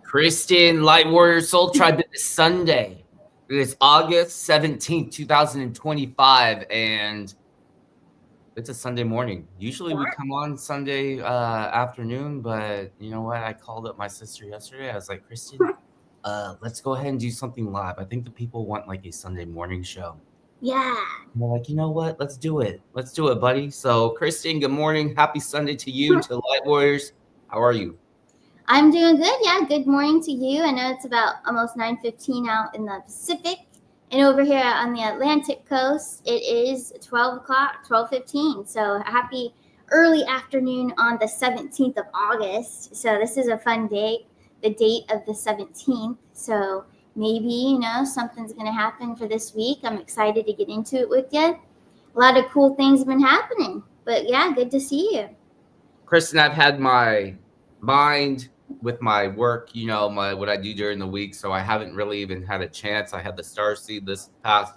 Christian Light Warrior Soul Tribe. It is Sunday. It is August 17th, 2025, and it's a Sunday morning. Usually we come on Sunday afternoon, but you know what? I called up my sister yesterday. I was like, Christian, let's go ahead and do something live. I think the people want like a Sunday morning show. Yeah. And they're like, you know what? Let's do it. Let's do it, buddy. So, Christian, good morning. Happy Sunday to you, to Light Warriors. How are you? I'm doing good. Yeah, good morning to you. I know it's about almost 9:15 out in the Pacific. And over here on the Atlantic coast, it is 12 o'clock, 12:15. So happy early afternoon on the 17th of August. So this is a fun date, the date of the 17th. So maybe, something's going to happen for this week. I'm excited to get into it with you. A lot of cool things have been happening. But yeah, good to see you. Kristen, I've had my mind with my work, what I do during the week. So I haven't really even had a chance. I had the Starseed this past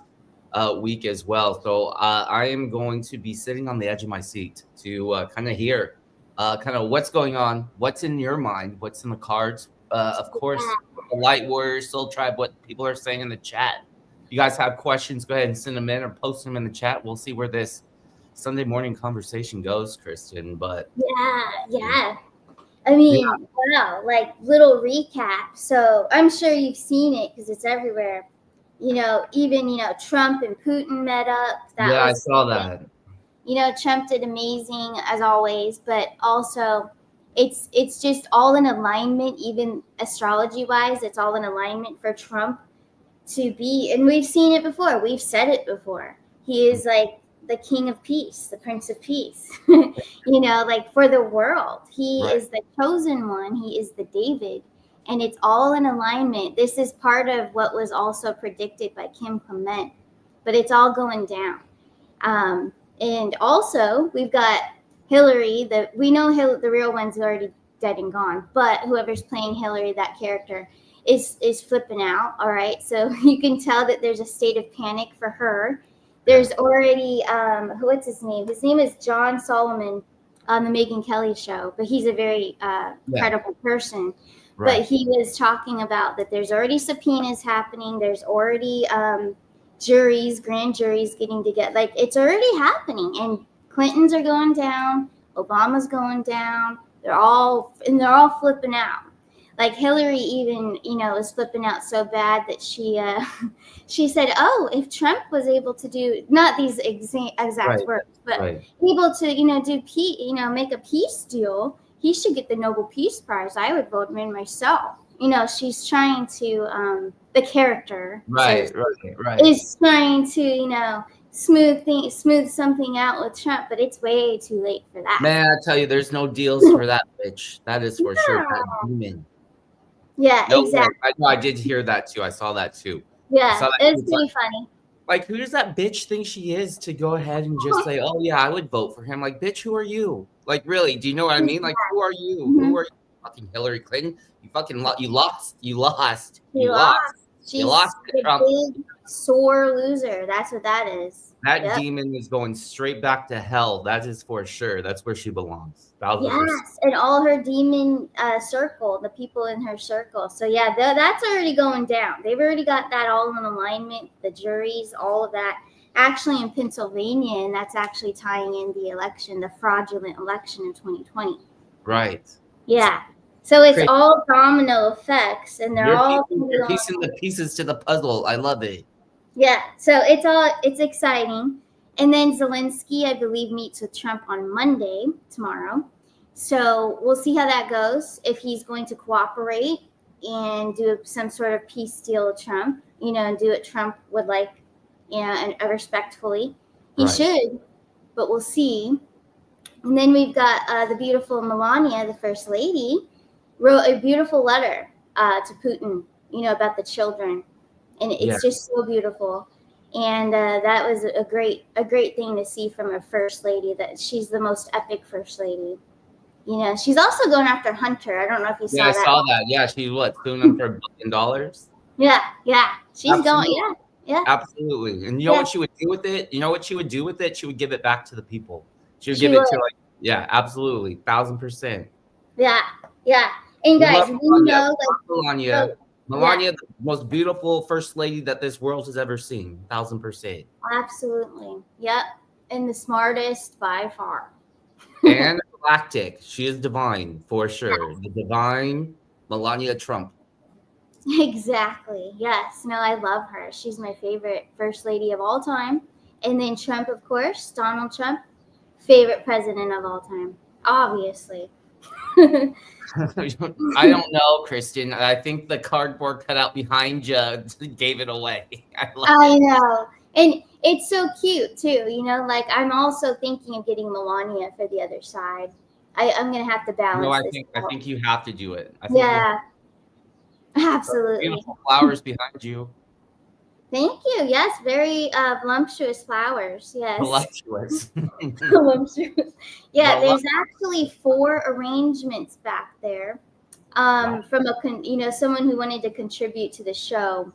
week as well. So I am going to be sitting on the edge of my seat to kind of hear kind of what's going on, what's in your mind, what's in the cards. Of course, the Light Warriors, Soul Tribe, what people are saying in the chat. If you guys have questions, go ahead and send them in or post them in the chat. We'll see where this Sunday morning conversation goes, Kristen. But yeah. I mean, wow, like little recap. So I'm sure you've seen it because it's everywhere. Even, Trump and Putin met up. I saw that. Trump did amazing as always, but also it's just all in alignment, even astrology wise, it's all in alignment for Trump to be, and we've seen it before. We've said it before. He is like the king of peace, the prince of peace, like for the world. He is the chosen one. He is the David, and it's all in alignment. This is part of what was also predicted by Kim Clement, but it's all going down. And also we've got Hillary, we know the real one's already dead and gone, but whoever's playing Hillary, that character is flipping out. All right. So you can tell that there's a state of panic for her. There's already, what's his name? His name is John Solomon on the Megyn Kelly show, but he's a very credible person. Right. But he was talking about that there's already subpoenas happening. There's already grand juries getting together. Like it's already happening. And Clintons are going down. Obama's going down. They're all flipping out. Like Hillary even, was flipping out so bad that she said, "Oh, if Trump was able to do not these exact words, but able to, do peace, make a peace deal, he should get the Nobel Peace Prize. I would vote him in myself." She's trying to the character, is trying to, smooth something out with Trump, but it's way too late for that. Man, I tell you, there's no deals for that bitch. That is for sure. That demon. Yeah, exactly. I did hear that too. I saw that too. Yeah, it's pretty funny. Like, who does that bitch think she is to go ahead and just say, "Oh yeah, I would vote for him"? Like, bitch, who are you? Like, really? Do you know what I mean? Like, who are you? Mm-hmm. Who are you? Fucking Hillary Clinton. You fucking you lost. You lost. She's you lost. a big sore loser. That's what that is. That demon is going straight back to hell. That is for sure. That's where she belongs. Yes, and all her demon circle, the people in her circle. So yeah, that's already going down. They've already got that all in alignment. The juries, all of that. Actually, in Pennsylvania, and that's actually tying in the election, the fraudulent election in 2020. Right. Yeah. So it's all domino effects, and they're all piecing the pieces to the puzzle. I love it. Yeah, so it's exciting. And then Zelenskyy, I believe, meets with Trump on Monday, tomorrow. So we'll see how that goes, if he's going to cooperate and do some sort of peace deal with Trump, and do what Trump would like, and respectfully. He should, but we'll see. And then we've got the beautiful Melania, the First Lady, wrote a beautiful letter to Putin, about the children. And it's just so beautiful. And that was a great thing to see from a first lady, that she's the most epic first lady. She's also going after Hunter. I don't know if you saw that. Yeah, I saw that. Yeah, she's suing him for $1 billion? Yeah. She's going, yeah. Absolutely. And you know what she would do with it? You know what she would do with it? She would give it back to the people. She would give it to absolutely. 1,000%. Yeah. And We guys, love we Melania. know, We love like, Melania. oh, yeah, Melania, the most beautiful first lady that this world has ever seen. 1,000%. absolutely. Yep. And the smartest by far. And galactic. She is divine for sure. The divine Melania Trump. Exactly. Yes. No, I love her. She's my favorite first lady of all time. And then Trump, of course, Donald Trump, favorite president of all time, obviously. I don't know, Christian. I think the cardboard cutout behind you gave it away. I love I it. know. And it's so cute too, like I'm also thinking of getting Melania for the other side. I'm gonna have to No, balance I this think I out. think you have to do it. I think you have Yeah, absolutely. beautiful flowers behind you. Thank you. Yes, very voluptuous flowers. Yes. Voluptuous. Voluptuous. Yeah, there's Voluptuous. actually 4 arrangements back there. Wow. From someone who wanted to contribute to the show.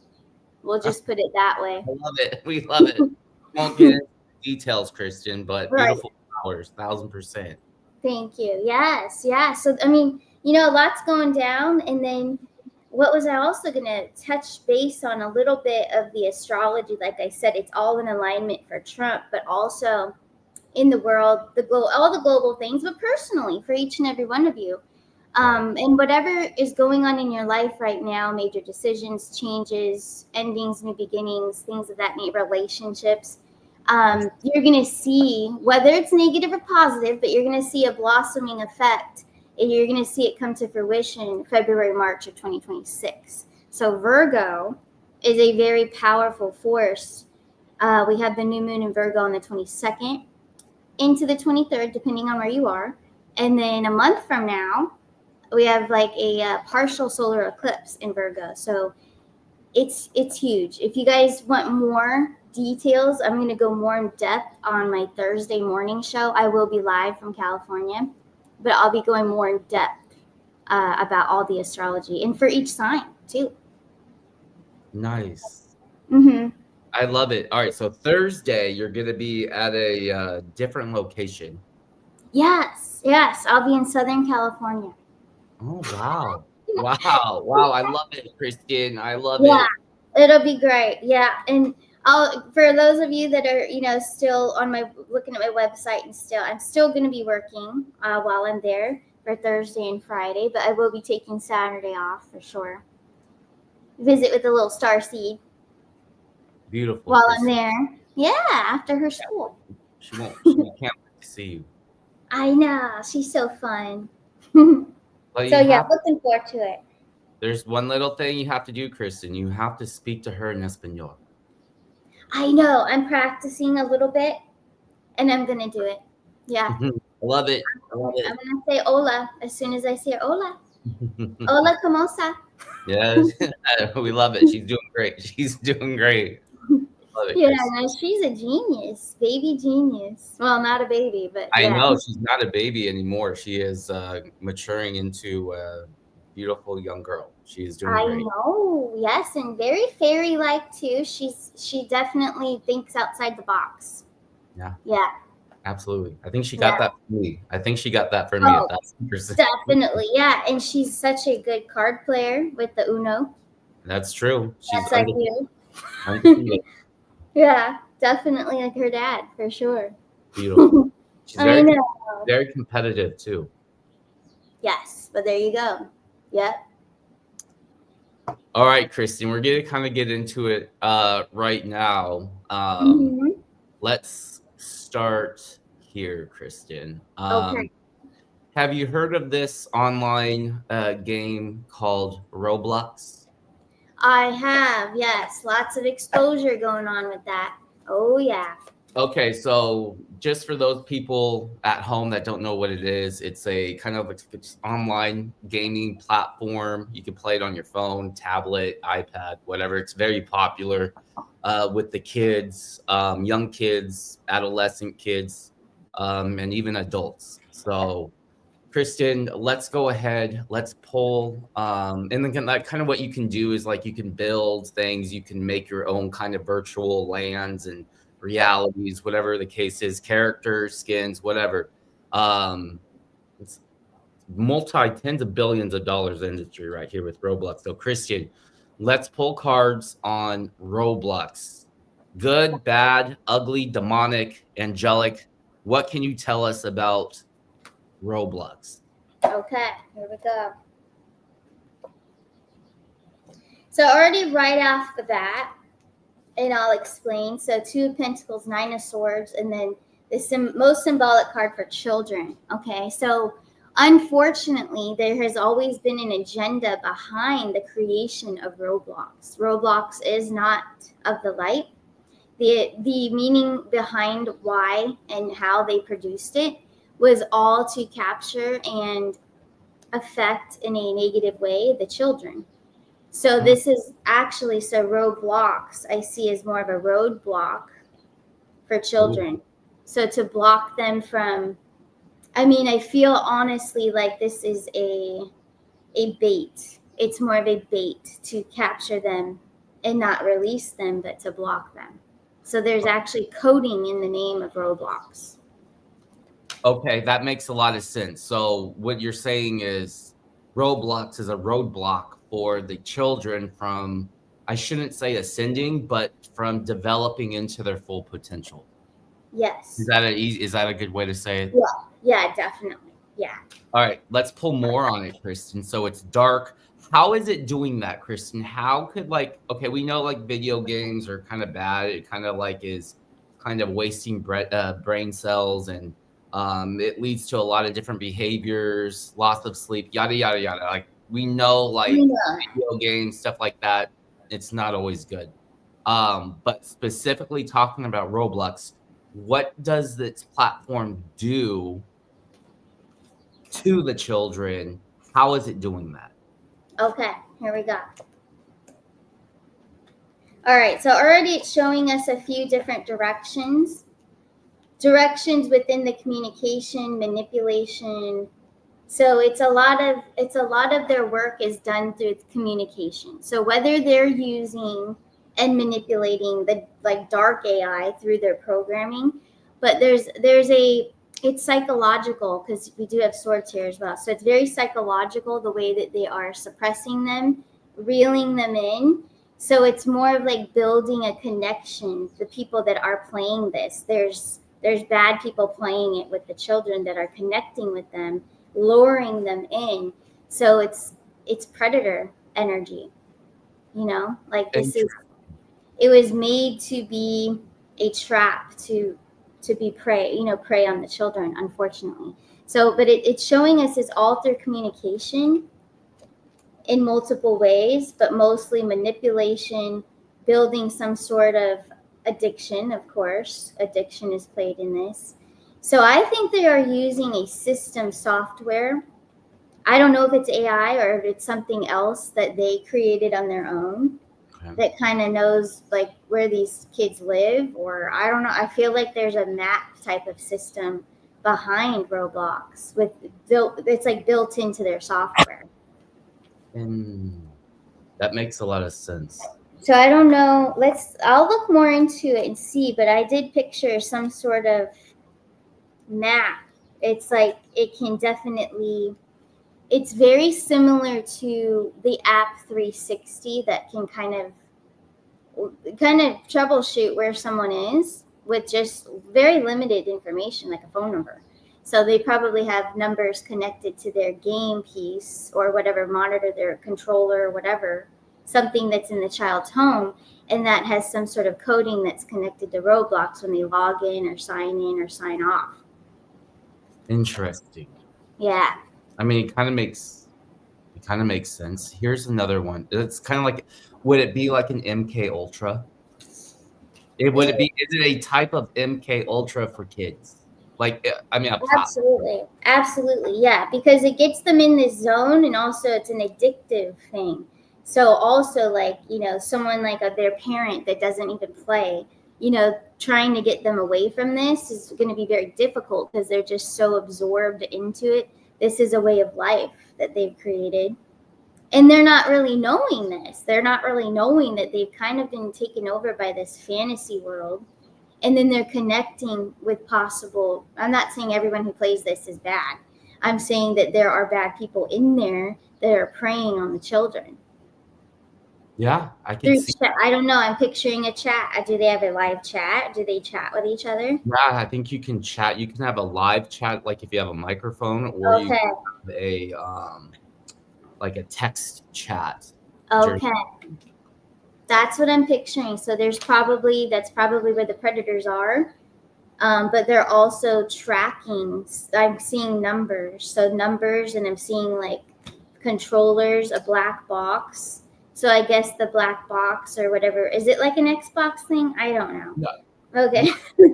We'll I just put it that way. love it. We love it. Won't get into details, Christian, but Right. beautiful flowers, 1,000%. Thank you. Yes, yeah. So I mean, a lot's going down, and then what was I also going to touch base on a little bit of the astrology? Like I said, it's all in alignment for Trump, but also in the world, all the global things, but personally for each and every one of you. Right. And whatever is going on in your life right now, major decisions, changes, endings, new beginnings, things of that nature, relationships, you're going to see, whether it's negative or positive, but you're going to see a blossoming effect, and you're going to see it come to fruition February, March of 2026. So Virgo is a very powerful force. We have the new moon in Virgo on the 22nd into the 23rd, depending on where you are. And then a month from now, we have like a partial solar eclipse in Virgo. So it's huge. If you guys want more details, I'm going to go more in depth on my Thursday morning show. I will be live from California, but I'll be going more in depth about all the astrology and for each sign too. Nice. Mm-hmm. I love it. All right, so Thursday, you're going to be at a different location. Yes, I'll be in Southern California. Oh, wow. Wow. Wow. I love it, Christian. I love Yeah, it. it'll be great. Yeah, and for those of you that are still on my looking at my website, and I'm still going to be working while I'm there for Thursday and Friday, but I will be taking Saturday off for sure. Visit with a little star seed Beautiful, while I'm Christian. there. Yeah, after her school. She can't wait to see you. I know, she's so fun. But So you yeah, have, looking forward to it. there's one little thing you have to do, Kristen. You have to speak to her in Espanol. I know, I'm practicing a little bit, and I'm gonna do it. Yeah. I love it. I love I'm it. gonna say hola as soon as I say hola. Hola, ¿cómo está? Yes, we love it. She's doing great. She's doing great. Love it, Yeah, Chris. no, she's a genius, baby genius. Well, not a baby, but I yeah. know she's not a baby anymore. She is maturing into a beautiful young girl. She is doing I great. know. Yes, and very fairy-like too. She definitely thinks outside the box. Yeah, Yeah, absolutely. I think she got yeah. that for me. I think she got that for me. Oh, 1,000%. definitely. Yeah, and she's such a good card player with the Uno. That's true. She's That's like you. undefeated. Yeah, definitely like her dad for sure. Beautiful. She's I very, know. very competitive too. Yes, but there you go. Yep. All right, Kristen, we're gonna kind of get into it right now. Mhm. Let's start here, Kristen. Okay. Have you heard of this online game called Roblox? I have, yes. Lots of exposure going on with that. Oh, yeah. Okay, so just for those people at home that don't know what it is, it's a kind of online gaming platform. You can play it on your phone, tablet, iPad, whatever. It's very popular with the kids, young kids, adolescent kids, and even adults. So Kristen, let's go ahead. Let's pull. And then that kind of what you can do is like you can build things. You can make your own kind of virtual lands and realities, whatever the case is, characters, skins, whatever. Let's multi-tens of billions of dollars industry right here with Roblox. So Christian, let's pull cards on Roblox. Good, bad, ugly, demonic, angelic. What can you tell us about Roblox? Okay, here we go. So already right off the bat, and I'll explain. So 2 of Pentacles, 9 of Swords, and then the most symbolic card for children. Okay, so unfortunately, there has always been an agenda behind the creation of Roblox. Roblox is not of the light. The meaning behind why and how they produced it was all to capture and affect in a negative way the children. So this is actually, so Roblox I see as more of a roadblock for children. So to block them from, I mean, I feel honestly like this is a bait. It's more of a bait to capture them and not release them, but to block them. So there's actually coding in the name of Roblox. Okay, that makes a lot of sense. So what you're saying is Roblox is a roadblock for the children from, I shouldn't say ascending, but from developing into their full potential. Yes. Is that a good way to say it? Yeah, definitely. Yeah. All right, let's pull more on it, Kristen. So it's dark. How is it doing that, Kristen? How could, like, okay, we know like video games are kind of bad. It kind of like is kind of wasting brain cells, and it leads to a lot of different behaviors, loss of sleep, yada yada yada. Like we know, like video games, stuff like that. It's not always good. But specifically talking about Roblox, what does this platform do to the children? How is it doing that? Okay, here we go. All right, so already it's showing us a few different directions within the communication, manipulation. So it's a lot of their work is done through communication. So whether they're using and manipulating the like dark AI through their programming, but it's psychological, because we do have swords here as well. So it's very psychological the way that they are suppressing them, reeling them in. So it's more of like building a connection. The people that are playing this, there's bad people playing it with the children that are connecting with them, luring them in. So it's predator energy, like it was made to be a trap to be prey on the children, unfortunately. So but it's showing us is all through communication in multiple ways, but mostly manipulation, building some sort of addiction. Of course, addiction is played in this. So I think they are using a system software. I don't know if it's AI or if it's something else that they created on their own that kind of knows like where these kids live, or I don't know. I feel like there's a map type of system behind Roblox it's like built into their software. And that makes a lot of sense. So I don't know. I'll look more into it and see, but I did picture some sort of map. It's like it can definitely, it's very similar to the app 360 that can kind of troubleshoot where someone is with just very limited information, like a phone number. So they probably have numbers connected to their game piece or whatever, monitor, their controller, whatever, something that's in the child's home, and that has some sort of coding that's connected to Roblox when they log in or sign off. Interesting. Yeah. I mean, it kind of makes sense. Here's another one. It's kind of like, would it be like an MK Ultra? Is it a type of MK Ultra for kids? Like, I mean, absolutely, yeah, because it gets them in this zone, and also it's an addictive thing. So also, like, someone like their parent that doesn't even play, trying to get them away from this is going to be very difficult because they're just so absorbed into it. This is a way of life that they've created. And they're not really knowing this. They're not really knowing that they've kind of been taken over by this fantasy world. And then they're connecting with I'm not saying everyone who plays this is bad. I'm saying that there are bad people in there that are preying on the children. Yeah, I can Through see. chat. I don't know. I'm picturing a chat. Do they have a live chat? Do they chat with each other? Yeah, I think you can chat. You can have a live chat, like if you have a microphone, or you Okay. can have a like a text chat. Okay. That's what I'm picturing. So that's probably where the predators are. But they're also tracking. I'm seeing numbers. So numbers, and I'm seeing like controllers, a black box. So I guess the black box or whatever, is it like an Xbox thing? I don't know. Yeah. Okay.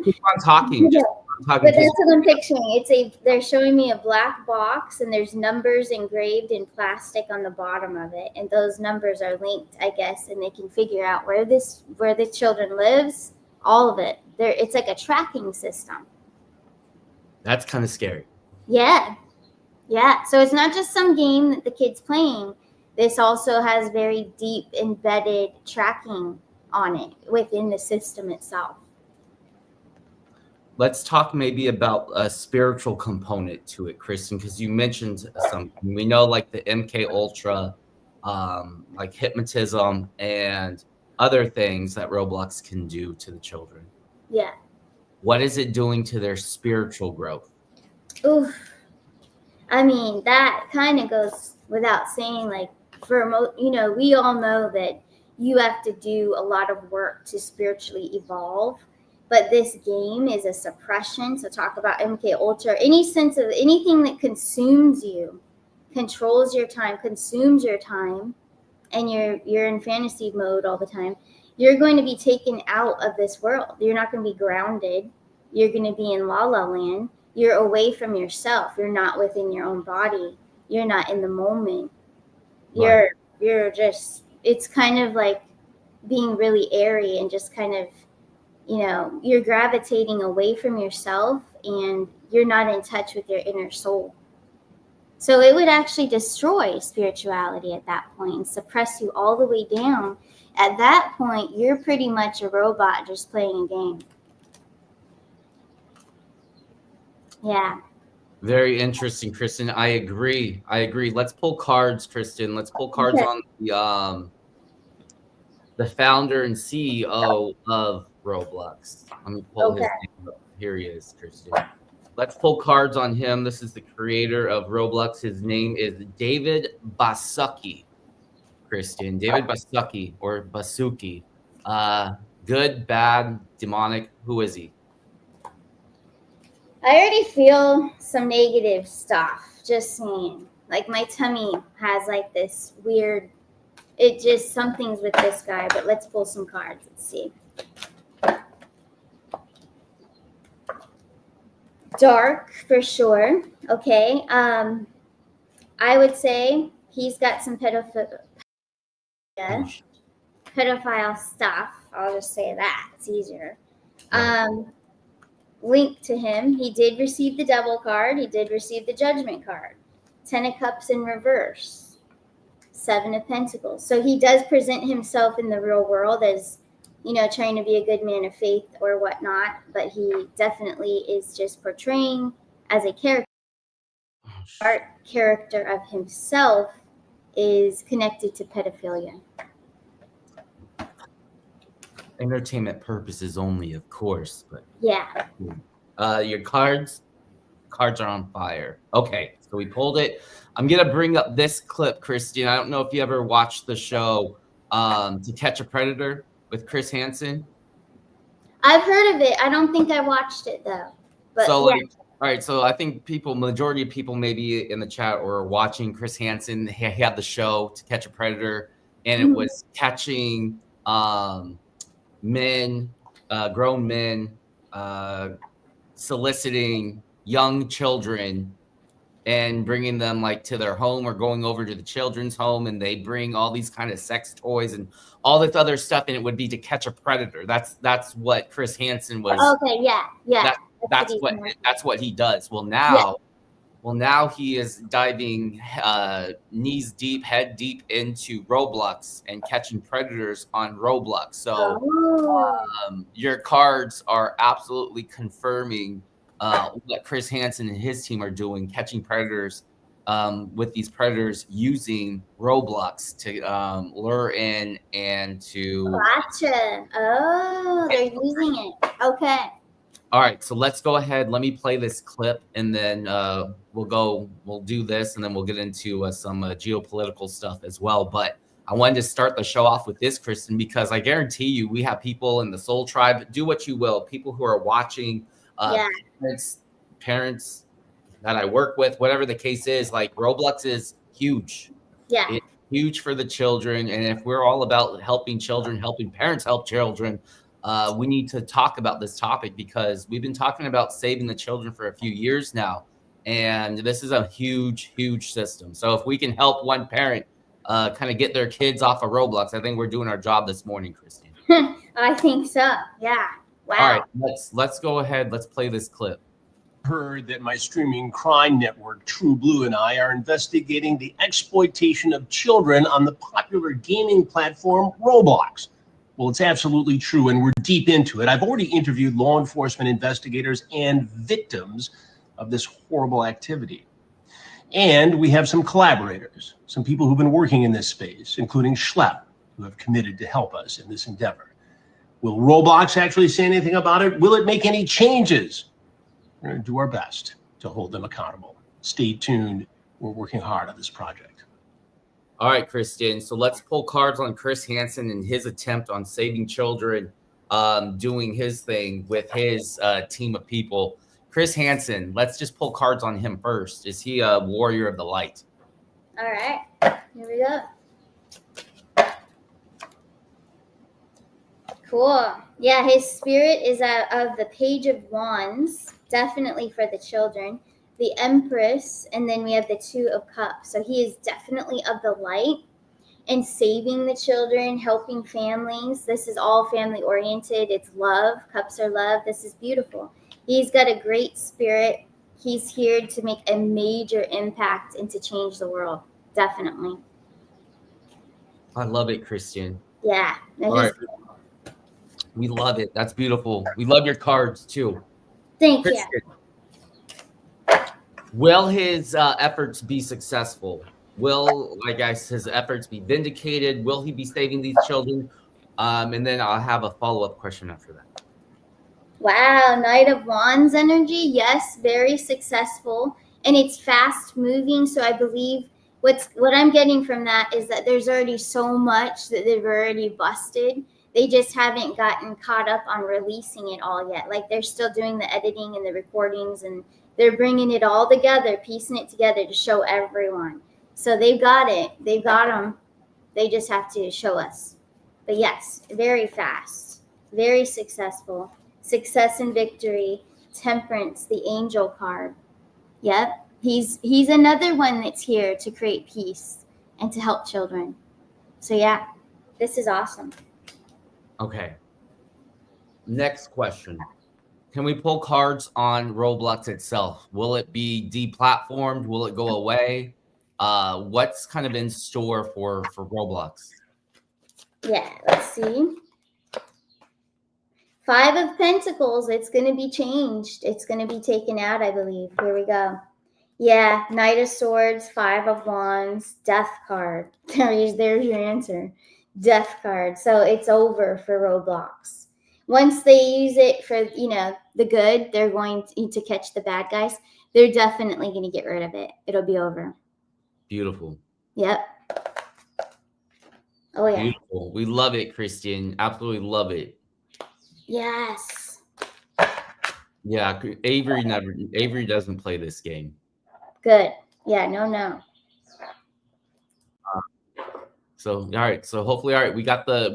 Keep on talking. Just keep on talking. But that's what I'm picturing. They're showing me a black box, and there's numbers engraved in plastic on the bottom of it, and those numbers are linked, I guess, and they can figure out where the children lives, all of it. It's like a tracking system. That's kind of scary. Yeah. So it's not just some game that the kid's playing. This also has very deep embedded tracking on it within the system itself. Let's talk maybe about a spiritual component to it, Kristen, because you mentioned something. We know like the MK Ultra, like hypnotism and other things that Roblox can do to the children. Yeah. What is it doing to their spiritual growth? Oof. I mean, that kind of goes without saying. Like, we all know that you have to do a lot of work to spiritually evolve. But this game is a suppression. So talk about MK Ultra. Any sense of anything that consumes you, controls your time, consumes your time, and you're in fantasy mode all the time. You're going to be taken out of this world. You're not going to be grounded. You're going to be in La La Land. You're away from yourself. You're not within your own body. You're not in the moment. Right. You're just, it's kind of like being really airy and just kind of, you're gravitating away from yourself, and you're not in touch with your inner soul. So it would actually destroy spirituality at that point and suppress you all the way down. At that point, you're pretty much a robot just playing a game. Yeah. Very interesting, Kristen. I agree. Let's pull cards, Kristen. Let's pull cards on the founder and CEO of Roblox. Let me pull his name up. Here he is, Kristen. Let's pull cards on him. This is the creator of Roblox. His name is David Baszucki, Kristen. David Baszucki or Basuki. Good, bad, demonic. Who is he? I already feel some negative stuff. Just saying. Like my tummy has like this weird. Something's with this guy. But let's pull some cards. Let's see. Dark for sure. Okay. I would say he's got some pedophile stuff. I'll just say that. It's easier. Linked to him, he did receive the Devil card. He did receive the Judgment card. 10 of Cups in reverse. 7 of Pentacles. So he does present himself in the real world as, trying to be a good man of faith or whatnot. But he definitely is just portraying as a character. Art character of himself is connected to pedophilia. Entertainment purposes only, of course, but yeah. Your cards are on fire. Okay, so we pulled it. I'm gonna bring up this clip, Christian. I don't know if you ever watched the show To Catch a Predator with Chris Hansen. I've heard of it. I don't think I watched it though. But so all right, so I think majority of people maybe in the chat or watching Chris Hansen, he had the show To Catch a Predator, and it was catching men, grown men, soliciting young children and bringing them like to their home or going over to the children's home, and they bring all these kind of sex toys and all this other stuff, and it would be to catch a predator. That's what Chris Hansen was. Okay, yeah. That's what he does. Well, now he is diving knees deep, head deep into Roblox and catching predators on Roblox. So your cards are absolutely confirming what Chris Hansen and his team are doing, catching predators with these predators using Roblox to lure in and to. Gotcha. Oh, they're using it. Okay. All right, so let's go ahead. Let me play this clip, and then we'll do this, and then we'll get into some geopolitical stuff as well. But I wanted to start the show off with this, Kristen, because I guarantee you, we have people in the Soul Tribe. Do what you will. People who are watching, Yeah. parents that I work with, whatever the case is, like Roblox is huge. Yeah. It's huge for the children, and if we're all about helping children, helping parents help children. We need to talk about this topic because we've been talking about saving the children for a few years now. And this is a huge, huge system. So if we can help one parent kind of get their kids off of Roblox, I think we're doing our job this morning, Christine. I think so. Yeah. Wow. All right, let's go ahead. Let's play this clip. Heard that my streaming crime network, True Blue, and I are investigating the exploitation of children on the popular gaming platform Roblox. Well, it's absolutely true, and we're deep into it. I've already interviewed law enforcement investigators and victims of this horrible activity. And we have some collaborators, some people who've been working in this space, including Schlepp, who have committed to help us in this endeavor. Will Roblox actually say anything about it? Will it make any changes? We're going to do our best to hold them accountable. Stay tuned. We're working hard on this project. All right, Christian. So let's pull cards on Chris Hansen and his attempt on saving children, doing his thing with his team of people. Chris Hansen, let's just pull cards on him first. Is he a warrior of the light? All right. Here we go. Cool. Yeah, his spirit is out of the Page of Wands, definitely for the children. The Empress, and then we have the Two of Cups. So he is definitely of the light and saving the children, helping families. This is all family oriented. It's love. Cups are love. This is beautiful. He's got a great spirit. He's here to make a major impact and to change the world. Definitely. I love it, Christian. Yeah. All right. We love it. That's beautiful. We love your cards too. Thank Christian, you. will his efforts be successful? Will, his efforts be vindicated? Will he be saving these children? And then I'll have a follow-up question after that. Wow, Knight of Wands energy. Yes, very successful. And it's fast moving. So I believe what I'm getting from that is that there's already so much that they've already busted. They just haven't gotten caught up on releasing it all yet. Like they're still doing the editing and the recordings, and they're bringing it all together, piecing it together to show everyone. So they've got it. They've got them. They just have to show us. But yes, very fast, very successful. Success and victory, temperance, the angel card. Yep. He's another one that's here to create peace and to help children. So yeah, this is awesome. Okay. Next question. Can we pull cards on Roblox itself? Will it be deplatformed? Will it go away? What's kind of in store for Roblox? Yeah, let's see. 5 of Pentacles. It's going to be changed. It's going to be taken out, I believe. Here we go. Yeah, Knight of Swords, 5 of Wands, Death card. There's your answer. Death card. So it's over for Roblox. Once they use it for, the good, they're going to catch the bad guys. They're definitely going to get rid of it. It'll be over. Beautiful. Yep. Oh, yeah. Beautiful. We love it, Christian. Absolutely love it. Yes. Yeah, Avery doesn't play this game. Good. Yeah, no. So all right. So hopefully, all right, we got the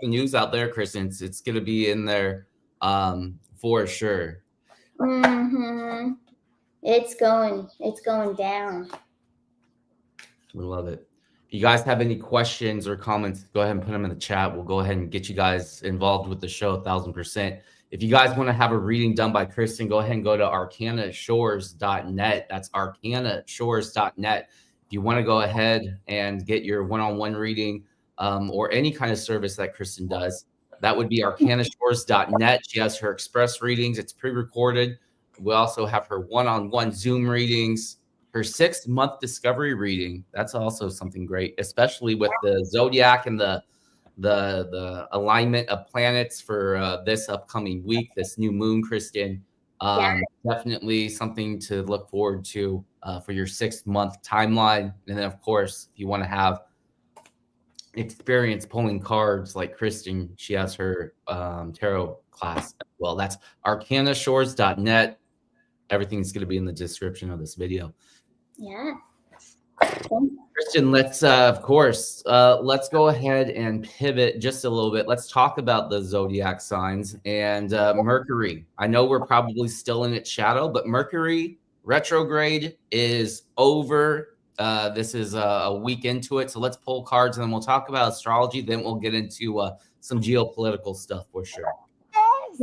news out there, Kristen. It's gonna be in there for sure. Mm-hmm. It's going down. We love it. If you guys have any questions or comments, go ahead and put them in the chat. We'll go ahead and get you guys involved with the show 1,000%. If you guys want to have a reading done by Kristen, go ahead and go to arcanashores.net. That's arcanashores.net. If you want to go ahead and get your one-on-one reading or any kind of service that Kristen does, that would be arcanashores.net. She has her express readings. It's pre-recorded. We also have her one-on-one Zoom readings, her 6-month discovery reading. That's also something great, especially with the zodiac and the alignment of planets for this upcoming week, this new moon, Kristen. Definitely something to look forward to for your 6-month timeline. And then, of course, if you want to have experience pulling cards like Kristen, she has her tarot class as well. That's arcanashores.net. Everything's going to be in the description of this video. Yeah. Kristen, let's of course let's go ahead and pivot just a little bit. Let's talk about the zodiac signs and Mercury. I know we're probably still in its shadow, but Mercury retrograde is over. This is a week into it, so let's pull cards and then we'll talk about astrology. Then we'll get into some geopolitical stuff for sure.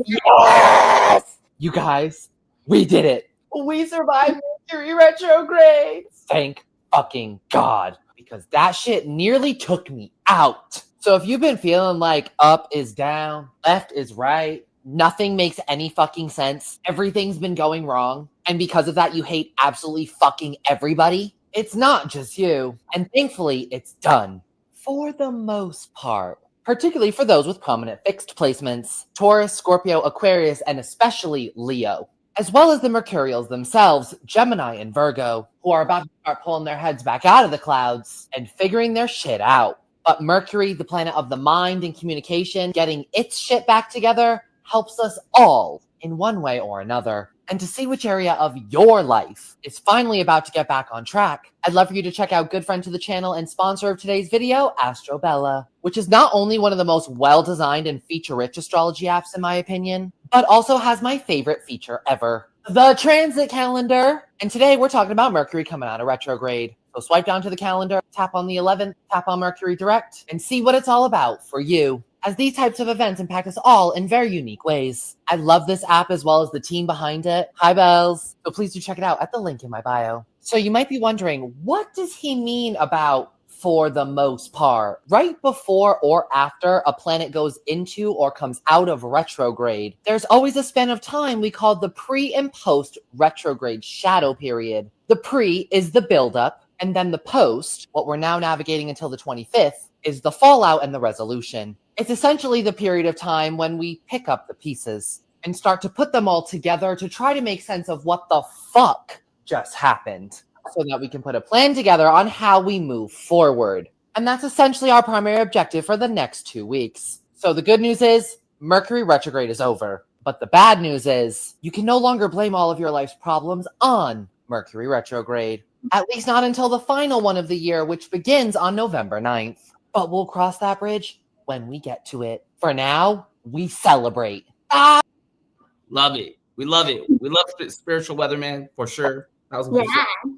Yes! You guys, we did it. We survived Mercury retrograde. Thank fucking God, because that shit nearly took me out. So if you've been feeling like up is down, left is right, nothing makes any fucking sense, everything's been going wrong, and because of that you hate absolutely fucking everybody, it's not just you. And thankfully it's done for the most part, particularly for those with prominent fixed placements: Taurus, Scorpio, Aquarius, and especially Leo, as well as the Mercurials themselves, Gemini and Virgo, who are about to start pulling their heads back out of the clouds and figuring their shit out. But Mercury, the planet of the mind and communication, getting its shit back together helps us all in one way or another. And to see which area of your life is finally about to get back on track, I'd love for you to check out good friend to the channel and sponsor of today's video, Astrobella, which is not only one of the most well-designed and feature-rich astrology apps in my opinion, but also has my favorite feature ever, the transit calendar. And today we're talking about Mercury coming out of retrograde. So swipe down to the calendar, tap on the 11th, tap on Mercury Direct, and see what it's all about for you, as these types of events impact us all in very unique ways. I love this app as well as the team behind it. Hi, Bells. So please do check it out at the link in my bio. So you might be wondering, what does he mean about for the most part? Right before or after a planet goes into or comes out of retrograde, there's always a span of time we call the pre and post retrograde shadow period. The pre is the buildup, and then the post, what we're now navigating until the 25th, is the fallout and the resolution. It's essentially the period of time when we pick up the pieces and start to put them all together to try to make sense of what the fuck just happened, so that we can put a plan together on how we move forward. And that's essentially our primary objective for the next 2 weeks. So the good news is Mercury retrograde is over. But the bad news is you can no longer blame all of your life's problems on Mercury retrograde. At least not until the final one of the year, which begins on November 9th. But we'll cross that bridge when we get to it. For now, we celebrate. Love it. We love it. We love spiritual weatherman for sure. 1000%,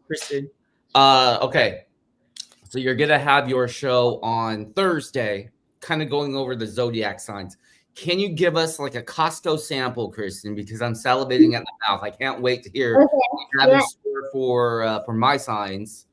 Kristen. Okay. So you're gonna have your show on Thursday, kind of going over the zodiac signs. Can you give us like a Costco sample, Kristen? Because I'm salivating at the mouth. I can't wait to hear what you have in store for my signs.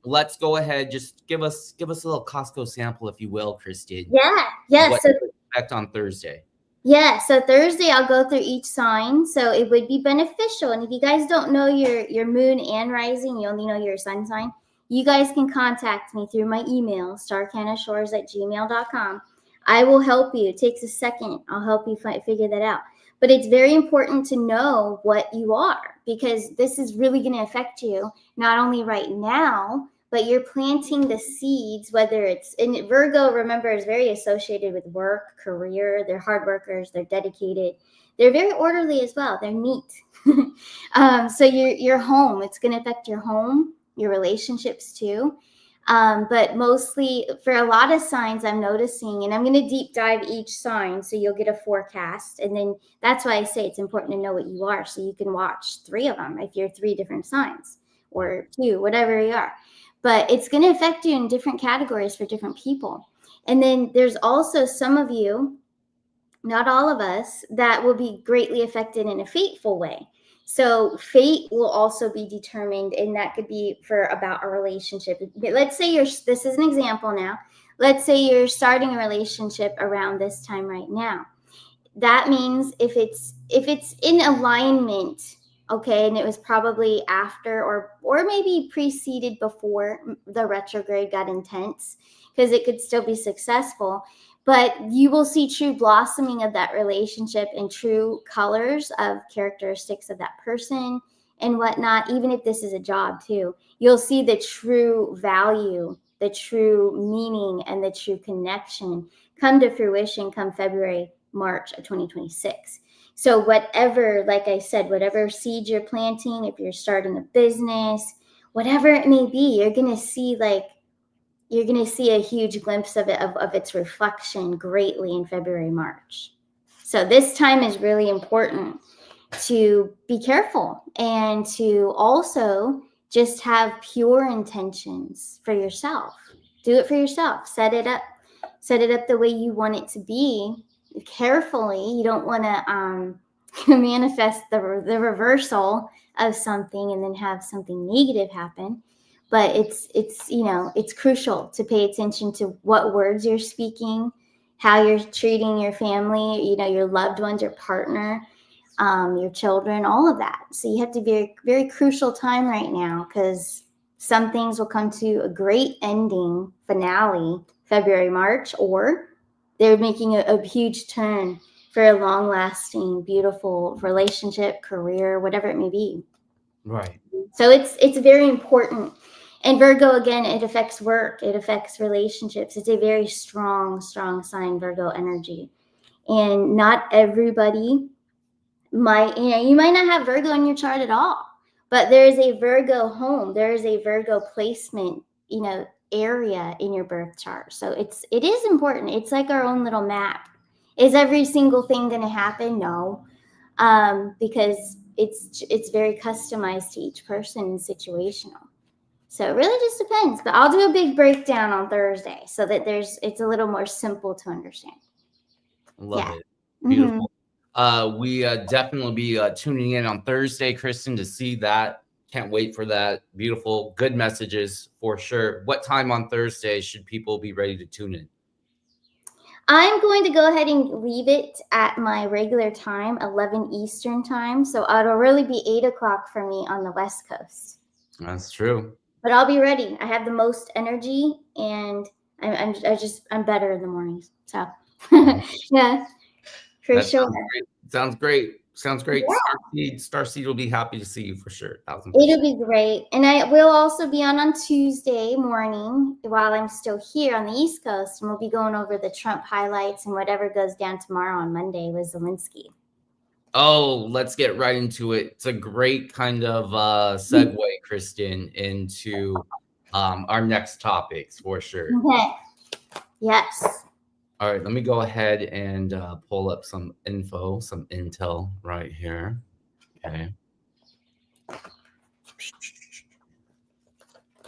Let's go ahead. Just give us a little Costco sample, if you will, Kristen. Yeah. What to expect on Thursday? Yeah, so Thursday I'll go through each sign, so it would be beneficial. And if you guys don't know your moon and rising, you only know your sun sign, you guys can contact me through my email, starcanashores@gmail.com. I will help you. It takes a second. I'll help you figure that out. But it's very important to know what you are, because this is really going to affect you, not only right now, but you're planting the seeds, whether it's in Virgo, remember, is very associated with work, career. They're hard workers. They're dedicated. They're very orderly as well. They're neat. So your home, it's going to affect your home, your relationships too. But mostly for a lot of signs I'm noticing, and I'm going to deep dive each sign so you'll get a forecast. And then that's why I say it's important to know what you are, so you can watch 3 of them if you're 3 different signs, or 2, whatever you are. But it's going to affect you in different categories for different people. And then there's also some of you, not all of us, that will be greatly affected in a fateful way. So fate will also be determined, and that could be for about a relationship. Let's say this is an example now. Let's say you're starting a relationship around this time right now. that means if it's in alignment, okay, and it was probably after or maybe preceded before the retrograde got intense, because it could still be successful, but you will see true blossoming of that relationship and true colors of characteristics of that person and whatnot. Even if this is a job too, you'll see the true value, the true meaning, and the true connection come to fruition come February, March of 2026. So whatever, like I said, whatever seed you're planting, if you're starting a business, whatever it may be, you're going to see a huge glimpse of it, of its reflection greatly in February, March. So this time is really important to be careful and to also just have pure intentions for yourself. Do it for yourself. Set it up the way you want it to be carefully. You don't want to manifest the reversal of something and then have something negative happen. But it's crucial to pay attention to what words you're speaking, how you're treating your family, your loved ones, your partner, your children, all of that. So you have to be a very crucial time right now, because some things will come to a great ending finale February, March, or they're making a huge turn for a long-lasting, beautiful relationship, career, whatever it may be. Right. So it's very important. And Virgo, again, it affects work. It affects relationships. It's a very strong, strong sign, Virgo energy. And not everybody might, you might not have Virgo in your chart at all, but there is a Virgo home. There is a Virgo placement, area in your birth chart. So it is important. It's like our own little map. Is every single thing going to happen? No, because it's very customized to each person and situational. So it really just depends. But I'll do a big breakdown on Thursday so that it's a little more simple to understand. Love it. Beautiful. We definitely be tuning in on Thursday, Kristen, to see that. Can't wait for that. Beautiful, good messages for sure. What time on Thursday should people be ready to tune in? I'm going to go ahead and leave it at my regular time, 11 Eastern time. So it'll really be 8 o'clock for me on the West Coast. That's true. But I'll be ready. I have the most energy, and I'm better in the mornings. So yeah, for sure. Sounds great. Yeah. Starseed will be happy to see you for sure. It'll be great. And I will also be on Tuesday morning while I'm still here on the East Coast, and we'll be going over the Trump highlights and whatever goes down tomorrow on Monday with Zelenskyy. Oh, let's get right into it. It's a great kind of segue, Kristen, into our next topics for sure. Okay. Yes. All right, let me go ahead and pull up some info, some intel right here. Okay.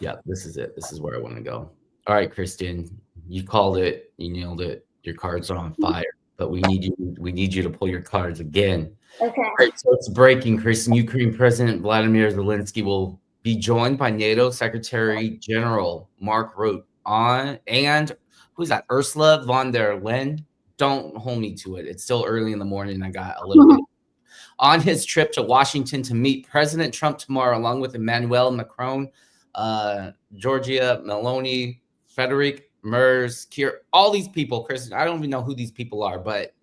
Yeah, this is it. This is where I want to go. All right, Kristen, you called it. You nailed it. Your cards are on fire, but we need you to pull your cards again. Okay. All right, so it's breaking, Kristen. Ukraine President Vladimir Zelenskyy will be joined by NATO Secretary General Mark Rutte and who's that? Ursula von der Leyen. Don't hold me to it. It's still early in the morning. I got a little bit on his trip to Washington to meet President Trump tomorrow, along with Emmanuel Macron, Giorgia Meloni, Frederick Merz, Kier, all these people. Kristen, I don't even know who these people are, but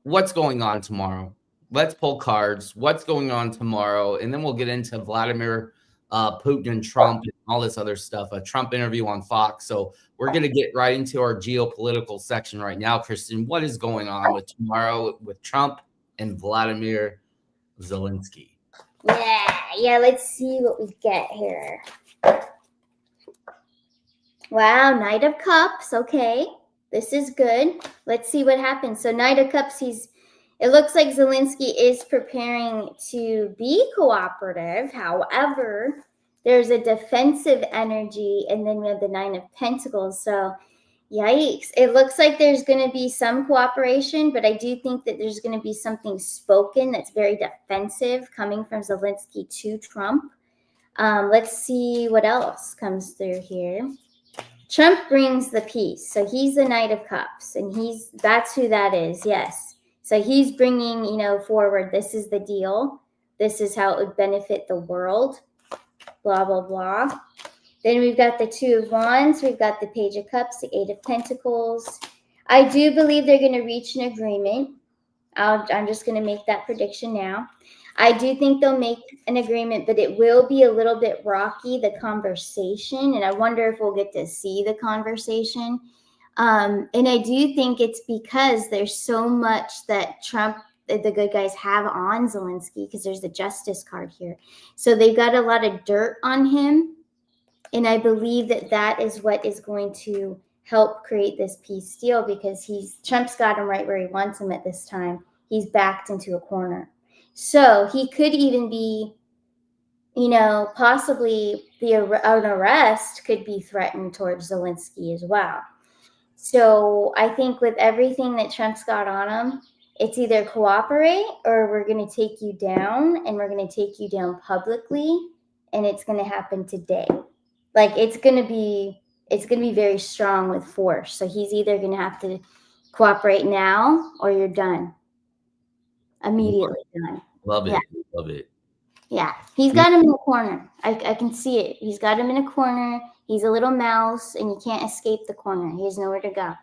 what's going on tomorrow? Let's pull cards. What's going on tomorrow? And then we'll get into Vladimir Putin and Trump and all this other stuff, a Trump interview on Fox. So we're going to get right into our geopolitical section right now. Kristen, what is going on with tomorrow with Trump and Vladimir Zelenskyy? Yeah, let's see what we get here. Wow, Knight of Cups. Okay, this is good. Let's see what happens. So Knight of Cups, it looks like Zelenskyy is preparing to be cooperative. However, there's a defensive energy, and then we have the Nine of Pentacles. So, yikes. It looks like there's going to be some cooperation, but I do think that there's going to be something spoken that's very defensive coming from Zelenskyy to Trump. Let's see what else comes through here. Trump brings the peace. So he's the Knight of Cups, and that's who that is. Yes. So he's bringing, forward, this is the deal. This is how it would benefit the world, blah, blah, blah. Then we've got the Two of Wands. We've got the Page of Cups, the Eight of Pentacles. I do believe they're going to reach an agreement. I'm just going to make that prediction now. I do think they'll make an agreement, but it will be a little bit rocky, the conversation. And I wonder if we'll get to see the conversation. And I do think it's because there's so much that Trump, the good guys, have on Zelenskyy, because there's the Justice card here. So they've got a lot of dirt on him. And I believe that is what is going to help create this peace deal, because Trump's got him right where he wants him at this time. He's backed into a corner. So he could even be, possibly an arrest could be threatened towards Zelenskyy as well. So I think with everything that Trump's got on him, it's either cooperate or we're going to take you down, and we're going to take you down publicly, and it's going to happen today. Like it's going to be very strong with force. So he's either going to have to cooperate now or you're done. Immediately done. Love it. Yeah. Love it. Yeah. He's got him in a corner. I can see it. He's got him in a corner. He's a little mouse and you can't escape the corner. He has nowhere to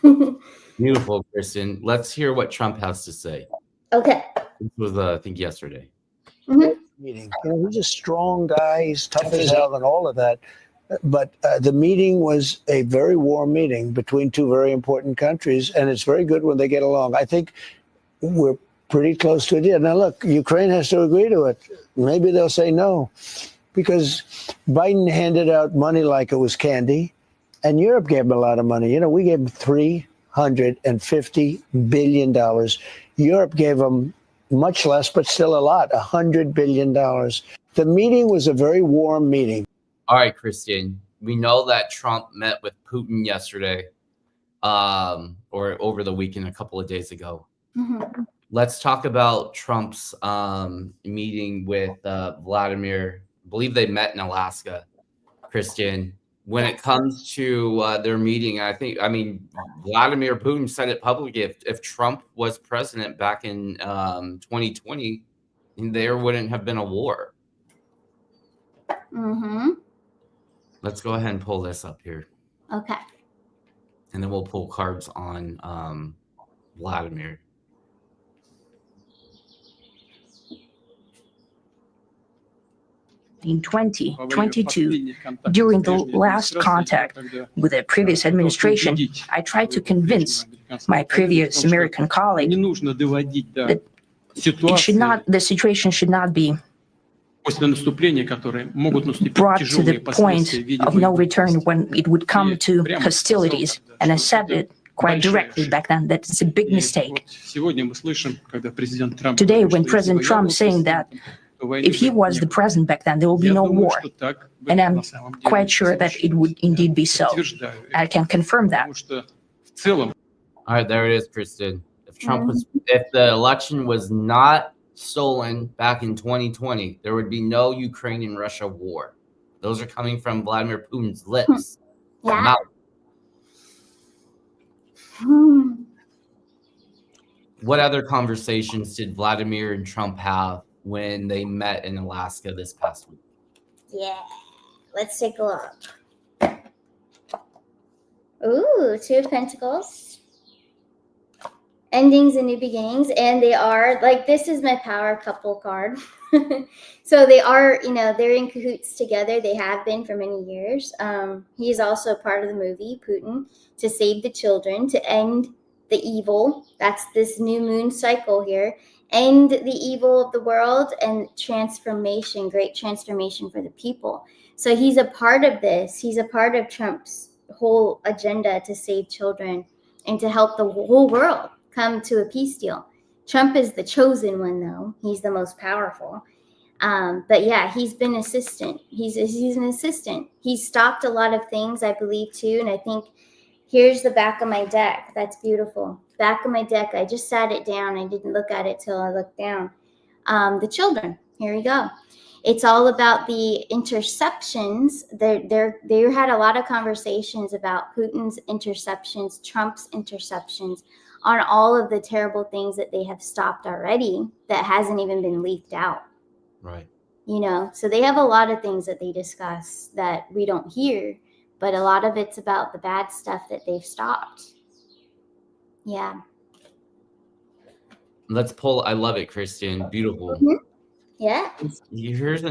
go. Beautiful, Kristen. Let's hear what Trump has to say. Okay. This was, I think, yesterday. Mm-hmm. Meeting. He's a strong guy. He's tough as hell and all of that. But the meeting was a very warm meeting between two very important countries, and it's very good when they get along. I think we're pretty close to a deal. Now, look, Ukraine has to agree to it. Maybe they'll say no, because Biden handed out money like it was candy, and Europe gave him a lot of money. We gave him $350 billion. Europe gave him much less, but still a lot, $100 billion. The meeting was a very warm meeting. All right, Christian, we know that Trump met with Putin yesterday, or over the weekend, a couple of days ago. Mm-hmm. Let's talk about Trump's meeting with Vladimir. I believe they met in Alaska, Christian. When it comes to their meeting, Vladimir Putin said it publicly. If Trump was president back in 2020, there wouldn't have been a war. Mm-hmm. Let's go ahead and pull this up here. Okay. And then we'll pull cards on Vladimir. In 2022, during the last contact with the previous administration, I tried to convince my previous American colleague that the situation should not be brought to the point of no return when it would come to hostilities. And I said it quite directly back then that it's a big mistake. Today, when President Trump is saying that if he was the president back then, there will be no war. And I'm quite sure that it would indeed be so. I can confirm that. All right, there it is, Kristen. If the election was not stolen back in 2020, there would be no Ukrainian-Russia war. Those are coming from Vladimir Putin's lips. Yeah. Mouth. What other conversations did Vladimir and Trump have when they met in Alaska this past week? Yeah. Let's take a look. Ooh, Two of Pentacles. Endings and new beginnings. And they are, this is my power couple card. So they are, they're in cahoots together. They have been for many years. He is also part of the movie, Putin, to save the children, to end the evil. That's this new moon cycle here. End the evil of the world and transformation, great transformation for the people. So he's a part of this. He's a part of Trump's whole agenda to save children and to help the whole world come to a peace deal. Trump is the chosen one, though. He's the most powerful. But yeah, he's been assistant. He's an assistant. He's stopped a lot of things, I believe, too. And I think here's the back of my deck. That's beautiful. Back of my deck. I just sat it down. I didn't look at it till I looked down. The children. Here we go. It's all about the interceptions. They had a lot of conversations about Putin's interceptions, Trump's interceptions on all of the terrible things that they have stopped already that hasn't even been leaked out. Right. You know, so they have a lot of things that they discuss that we don't hear, but a lot of it's about the bad stuff that they've stopped. Yeah. Let's pull. I love it, Kristen. Beautiful. Yeah. Here's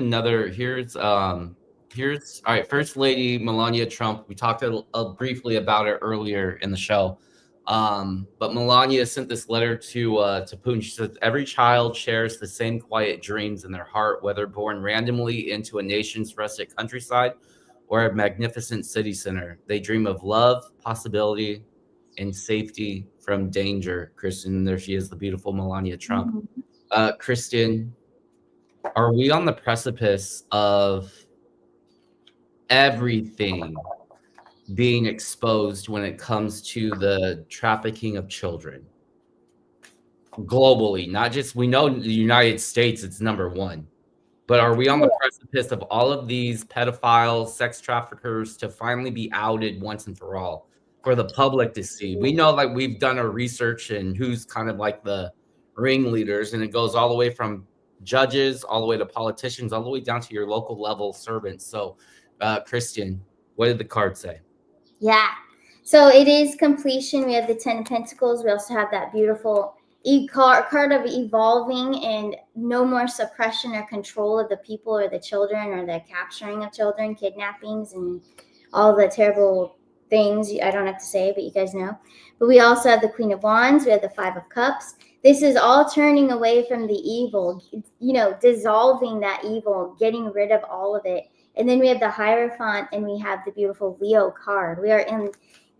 all right. First Lady Melania Trump. We talked briefly about it earlier in the show. But Melania sent this letter to Putin. She says every child shares the same quiet dreams in their heart, whether born randomly into a nation's rustic countryside or a magnificent city center. They dream of love, possibility, and safety from danger. Kristen, there she is, the beautiful Melania Trump. Kristen, are we on the precipice of everything being exposed when it comes to the trafficking of children globally? Not just, we know in the United States it's number one, but are we on the precipice of all of these pedophiles, sex traffickers to finally be outed once and for all for the public to see? We know, like, we've done our research and who's kind of like the ringleaders, and it goes all the way from judges all the way to politicians all the way down to your local level servants. So Christian, what did the card say? Yeah. So it is completion. We have the 10 of Pentacles. We also have that beautiful card of evolving and no more suppression or control of the people or the children or the capturing of children, kidnappings, and all the terrible things I don't have to say, but you guys know. But we also have the Queen of Wands. We have the 5 of Cups. This is all turning away from the evil, you know, dissolving that evil, getting rid of all of it. And then we have the Hierophant, and we have the beautiful Leo card.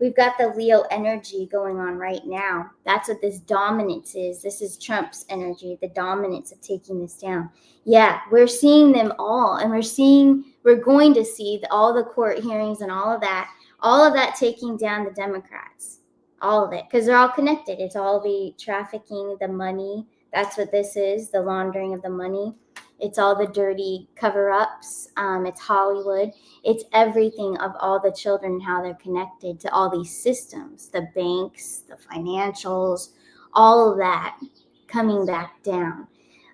We've got the Leo energy going on right now. That's what this dominance is. This is Trump's energy, the dominance of taking this down. Yeah, we're seeing them all, and we're going to see all the court hearings and all of that taking down the Democrats, all of it, because they're all connected. It's all the trafficking, the money. That's what this is, the laundering of the money. It's all the dirty cover-ups. It's Hollywood. It's everything of all the children and how they're connected to all these systems, the banks, the financials, all of that coming back down.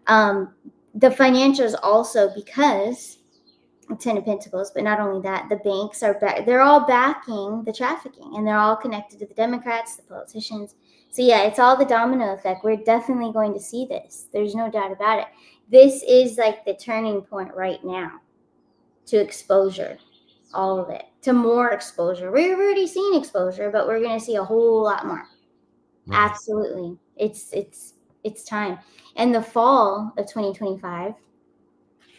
The financials also, because 10 of Pentacles, but not only that, the banks are back. They're all backing the trafficking, and they're all connected to the Democrats, the politicians. So yeah, it's all the domino effect. We're definitely going to see this. There's no doubt about it. This is like the turning point right now to exposure, all of it, to more exposure. We've already seen exposure, but we're going to see a whole lot more. Right. Absolutely. It's time. And the fall of 2025,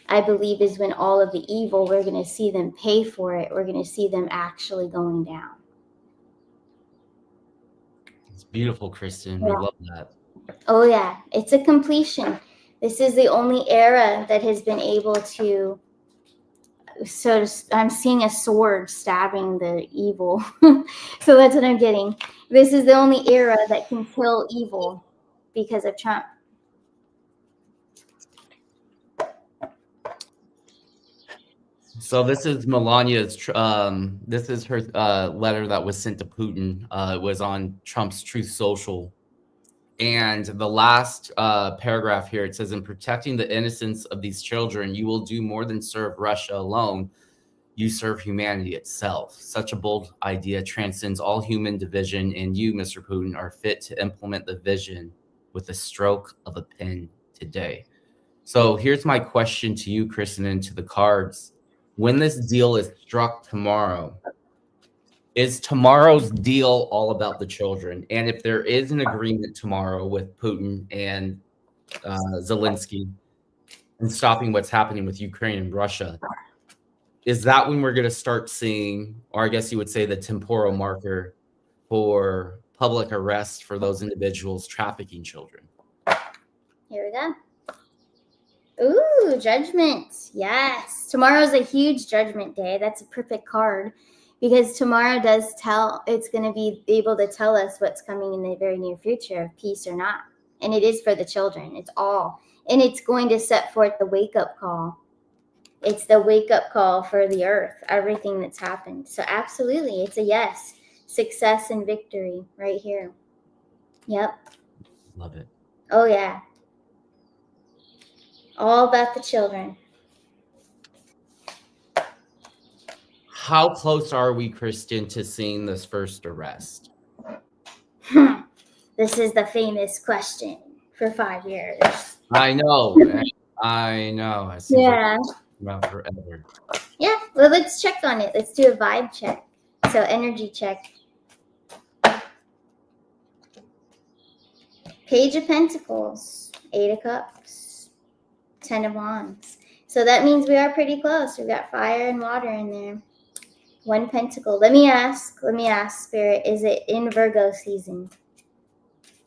I believe, is when all of the evil, we're going to see them pay for it. We're going to see them actually going down. It's beautiful, Kristen. Yeah. We love that. Oh, yeah. It's a completion. This is the only era that has been able to, I'm seeing a sword stabbing the evil. So that's what I'm getting. This is the only era that can kill evil because of Trump. So this is Melania's, this is her letter that was sent to Putin. It was on Trump's Truth Social. And the last paragraph here, it says, in protecting the innocence of these children, you will do more than serve Russia alone. You serve humanity itself. Such a bold idea transcends all human division, and you, Mr. Putin, are fit to implement the vision with the stroke of a pen today. So here's my question to you, Kristen, and to the cards. When this deal is struck tomorrow, is tomorrow's deal all about the children? And if there is an agreement tomorrow with Putin and Zelenskyy and stopping what's happening with Ukraine and Russia, is that when we're going to start seeing, or I guess you would say, the temporal marker for public arrest for those individuals trafficking children? Here we go. Ooh, judgment. Yes. Tomorrow's a huge judgment day. That's a perfect card. Because tomorrow does tell, it's going to be able to tell us what's coming in the very near future, of peace or not. And it is for the children. It's all. And it's going to set forth the wake-up call. It's the wake-up call for the earth, everything that's happened. So absolutely, it's a yes. Success and victory right here. Yep. Love it. Oh, yeah. All about the children. How close are we, Kristen, to seeing this first arrest? This is the famous question for 5 years. I know. I know. It seems Yeah. like about forever. Yeah. Well, let's check on it. Let's do a vibe check. So, energy check. Page of Pentacles, 8 of Cups, 10 of Wands. So that means we are pretty close. We've got fire and water in there. 1 Pentacle. Let me ask, Spirit, is it in Virgo season?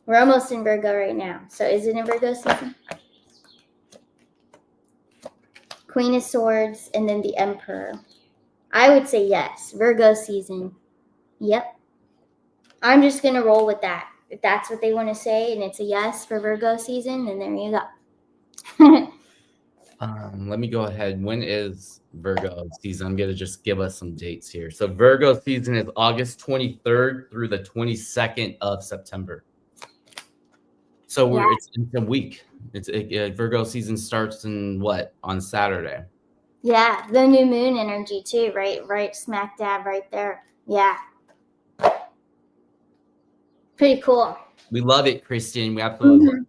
We're almost in Virgo right now. So is it in Virgo season? Queen of Swords and then the Emperor. I would say yes. Virgo season. Yep. I'm just going to roll with that. If that's what they want to say and it's a yes for Virgo season, then there you go. Let me go ahead. When is Virgo season? I'm going to just give us some dates here. So Virgo season is August 23rd through the 22nd of September. So it's a week. Virgo season starts in what? On Saturday. Yeah, the new moon energy too, right smack dab right there. Yeah. Pretty cool. We love it, Kristen. We absolutely love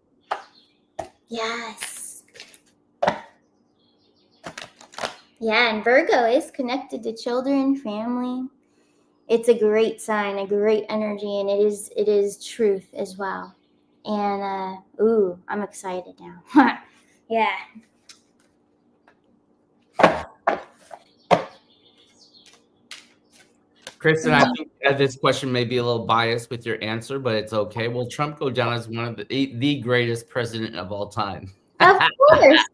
it. Yes. Yeah, and Virgo is connected to children, family. It's a great sign, a great energy, and it is truth as well. And I'm excited now. Yeah. Kristen, I think this question may be a little biased with your answer, but it's okay. Will Trump go down as one of the greatest president of all time? Of course.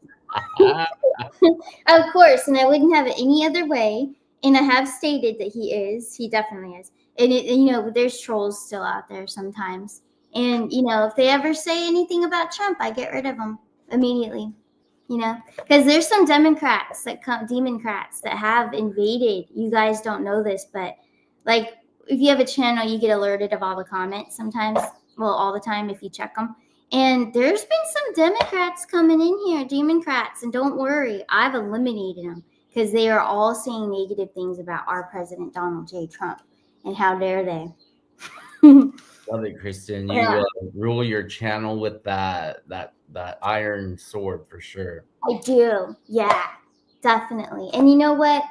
Of course, and I wouldn't have it any other way. And I have stated that he is. He definitely is. And there's trolls still out there sometimes. And, if they ever say anything about Trump, I get rid of them immediately. Because there's some Democrats that have invaded. You guys don't know this, but like if you have a channel, you get alerted of all the comments sometimes. Well, all the time if you check them. And there's been some Democrats coming in here, Democrats, and don't worry, I've eliminated them because they are all saying negative things about our president, Donald J. Trump, and how dare they? Love it, Kristen. You rule your channel with that iron sword for sure. I do. Yeah, definitely. And you know what?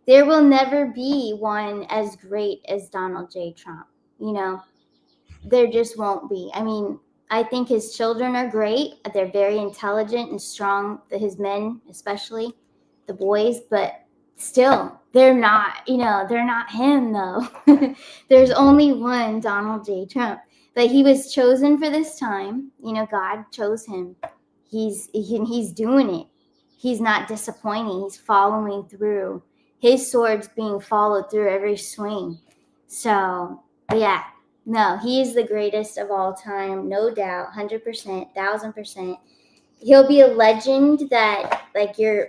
There will never be one as great as Donald J. Trump. There just won't be. I mean, I think his children are great. They're very intelligent and strong, his men, especially the boys, but still, they're not him though. There's only one Donald J. Trump, but he was chosen for this time. God chose him. He's doing it. He's not disappointing. He's following through. His sword's being followed through every swing. So, yeah. No, he is the greatest of all time, no doubt, 100%, 1,000%. He'll be a legend that, like, your,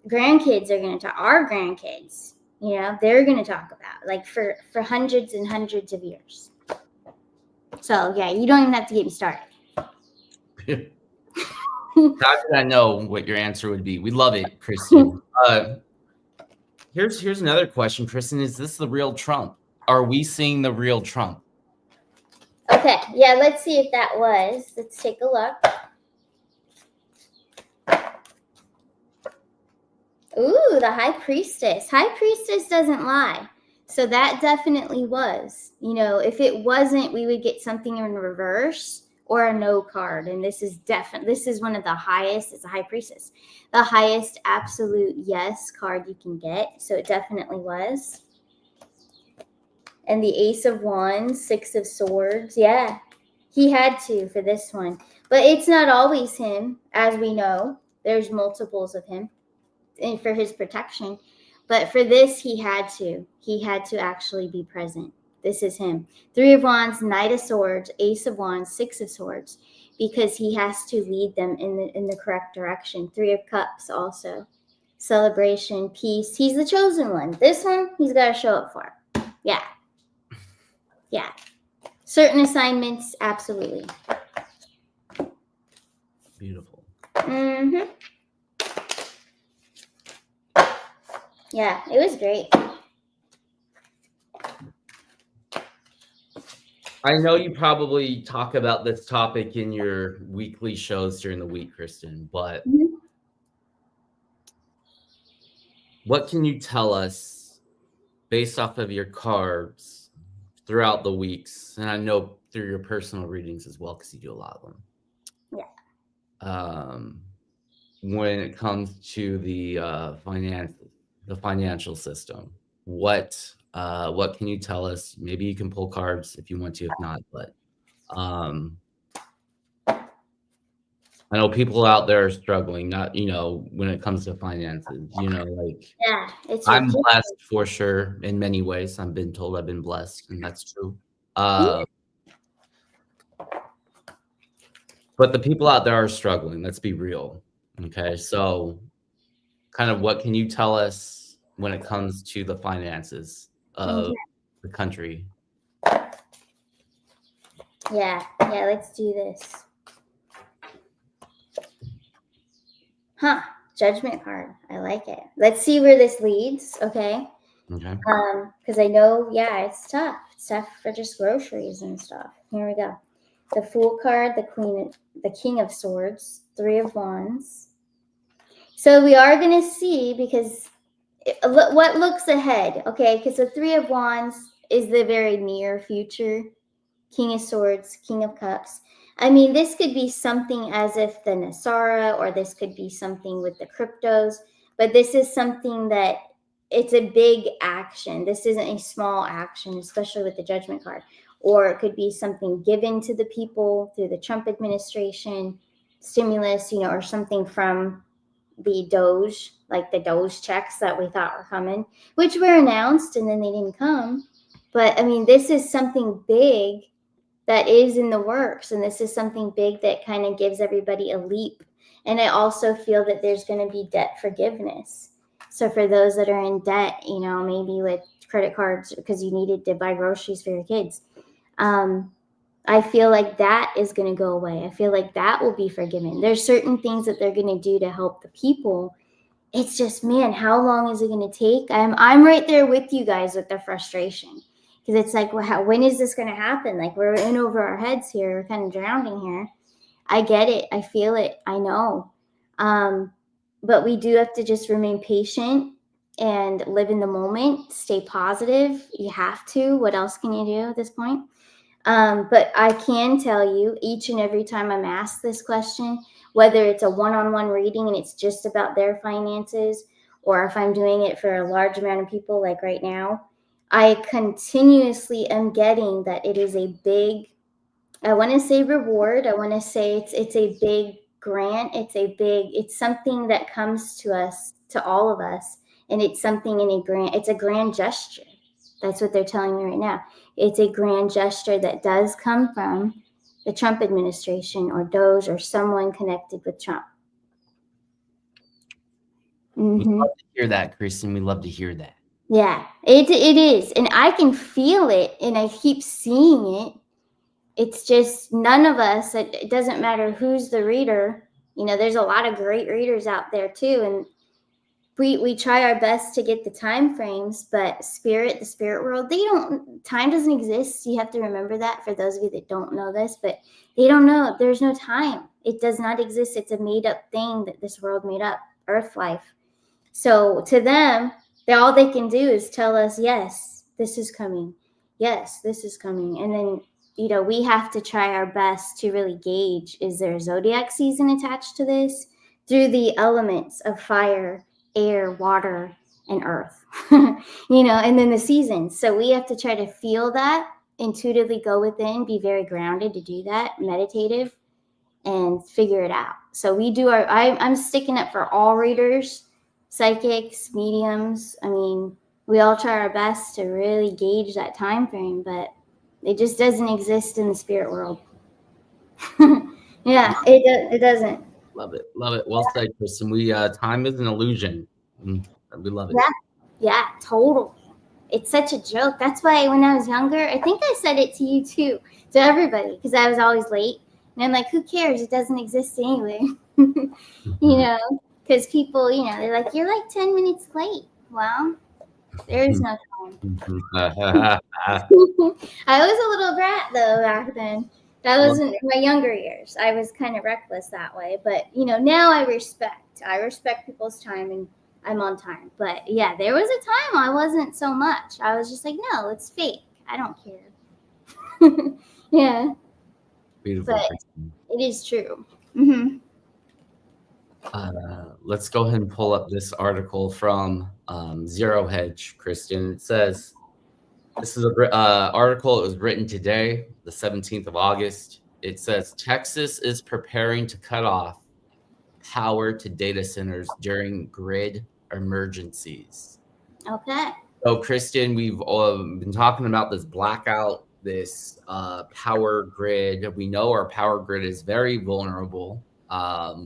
grandkids are going to talk, our grandkids, they're going to talk about, like, for hundreds and hundreds of years. So, yeah, you don't even have to get me started. How did I know what your answer would be? We love it, Kristen. Here's another question, Kristen. Is this the real Trump? Are we seeing the real Trump? Okay, yeah, let's see if that was. Let's take a look. Ooh, the High Priestess. High Priestess doesn't lie. So that definitely was. If it wasn't, we would get something in reverse or a no card. And this is one of the highest. It's a High Priestess. The highest absolute yes card you can get. So it definitely was. And the Ace of Wands, 6 of Swords. Yeah, he had to for this one. But it's not always him, as we know. There's multiples of him and for his protection. But for this, he had to. He had to actually be present. This is him. 3 of Wands, Knight of Swords, Ace of Wands, 6 of Swords. Because he has to lead them in the correct direction. 3 of Cups also. Celebration, peace. He's the chosen one. This one, he's got to show up for. Yeah. Yeah. Certain assignments, absolutely. Beautiful. Mm-hmm. Yeah, it was great. I know you probably talk about this topic in your weekly shows during the week, Kristen, but what can you tell us based off of your cards throughout the weeks? And I know through your personal readings as well, because you do a lot of them. Yeah. When it comes to the financial system, what can you tell us? Maybe you can pull cards if you want to, if not, but I know people out there are struggling, not, when it comes to finances, like Yeah, it's I'm ridiculous. blessed for sure in many ways. I've been told I've been blessed, and that's true. But the people out there are struggling. Let's be real. Okay. So kind of what can you tell us when it comes to the finances of the country? Yeah, let's do this. Huh, judgment card. I like it. Let's see where this leads, okay? Okay. Because I know, it's tough. It's tough for just groceries and stuff. Here we go. The Fool card, the King of Swords, Three of Wands. So we are going to see, because what looks ahead, okay? Because the Three of Wands is the very near future. King of Swords, King of Cups. I mean, this could be something as if the Nasara, or this could be something with the cryptos, but this is something that it's a big action. This isn't a small action, especially with the Judgment card. Or it could be something given to the people through the Trump administration, stimulus, or something from the Doge, like the Doge checks that we thought were coming, which were announced and then they didn't come. But I mean, this is something big that is in the works, and this is something big that kind of gives everybody a leap. And I also feel that there's going to be debt forgiveness. So for those that are in debt, maybe with credit cards because you needed to buy groceries for your kids, I feel like that is going to go away. I feel like that will be forgiven. There's certain things that they're going to do to help the people. It's just, man, how long is it going to take? I'm right there with you guys with the frustration. Because it's like, well, when is this going to happen? Like, we're in over our heads here. We're kind of drowning here. I get it. I feel it. I know. But we do have to just remain patient and live in the moment. Stay positive. You have to. What else can you do at this point? But I can tell you, each and every time I'm asked this question, whether it's a one-on-one reading and it's just about their finances, or if I'm doing it for a large amount of people like right now, I continuously am getting that it is a big, I want to say reward. I want to say it's a big grant. It's something that comes to us, to all of us. And it's something it's a grand gesture. That's what they're telling me right now. It's a grand gesture that does come from the Trump administration or Doge or someone connected with Trump. We love to hear that, Kristen. We love to hear that. Yeah, it is. And I can feel it and I keep seeing it. It's just none of us, it doesn't matter who's the reader. There's a lot of great readers out there too. And we try our best to get the time frames, but the spirit world, time doesn't exist. You have to remember that, for those of you that don't know this, but they don't know. There's no time. It does not exist. It's a made up thing that this world made up, Earth life. So to them, all they can do is tell us, yes, this is coming. Yes, this is coming. And then, we have to try our best to really gauge, is there a zodiac season attached to this? Through the elements of fire, air, water, and earth, and then the seasons. So we have to try to feel that, intuitively go within, be very grounded to do that, meditative, and figure it out. So we do I'm sticking up for all readers, psychics, mediums. I mean, we all try our best to really gauge that time frame, but it just doesn't exist in the spirit world. Yeah, it doesn't. Love it. Well said, Kristen. Time is an illusion. We love it. Yeah, totally. It's such a joke. That's why when I was younger, I think I said it to you too, to everybody, because I was always late. And I'm like, who cares? It doesn't exist anyway. You know, because people, you know, they're like, you're like 10 minutes late. Well, there is no time. I was a little brat though back then. That wasn't in my younger years. I was kind of reckless that way. But, you know, now I respect people's time and I'm on time. But yeah, there was a time I wasn't so much. I was just like, no, it's fake. I don't care. Yeah. Beautiful. But it is true. Mm-hmm. Let's go ahead and pull up this article from Zero Hedge, Kristen. It says, this is an article. It was written today, the 17th of August. It says, Texas is preparing to cut off power to data centers during grid emergencies. Okay. So, Kristen, we've been talking about this blackout, this power grid. We know our power grid is very vulnerable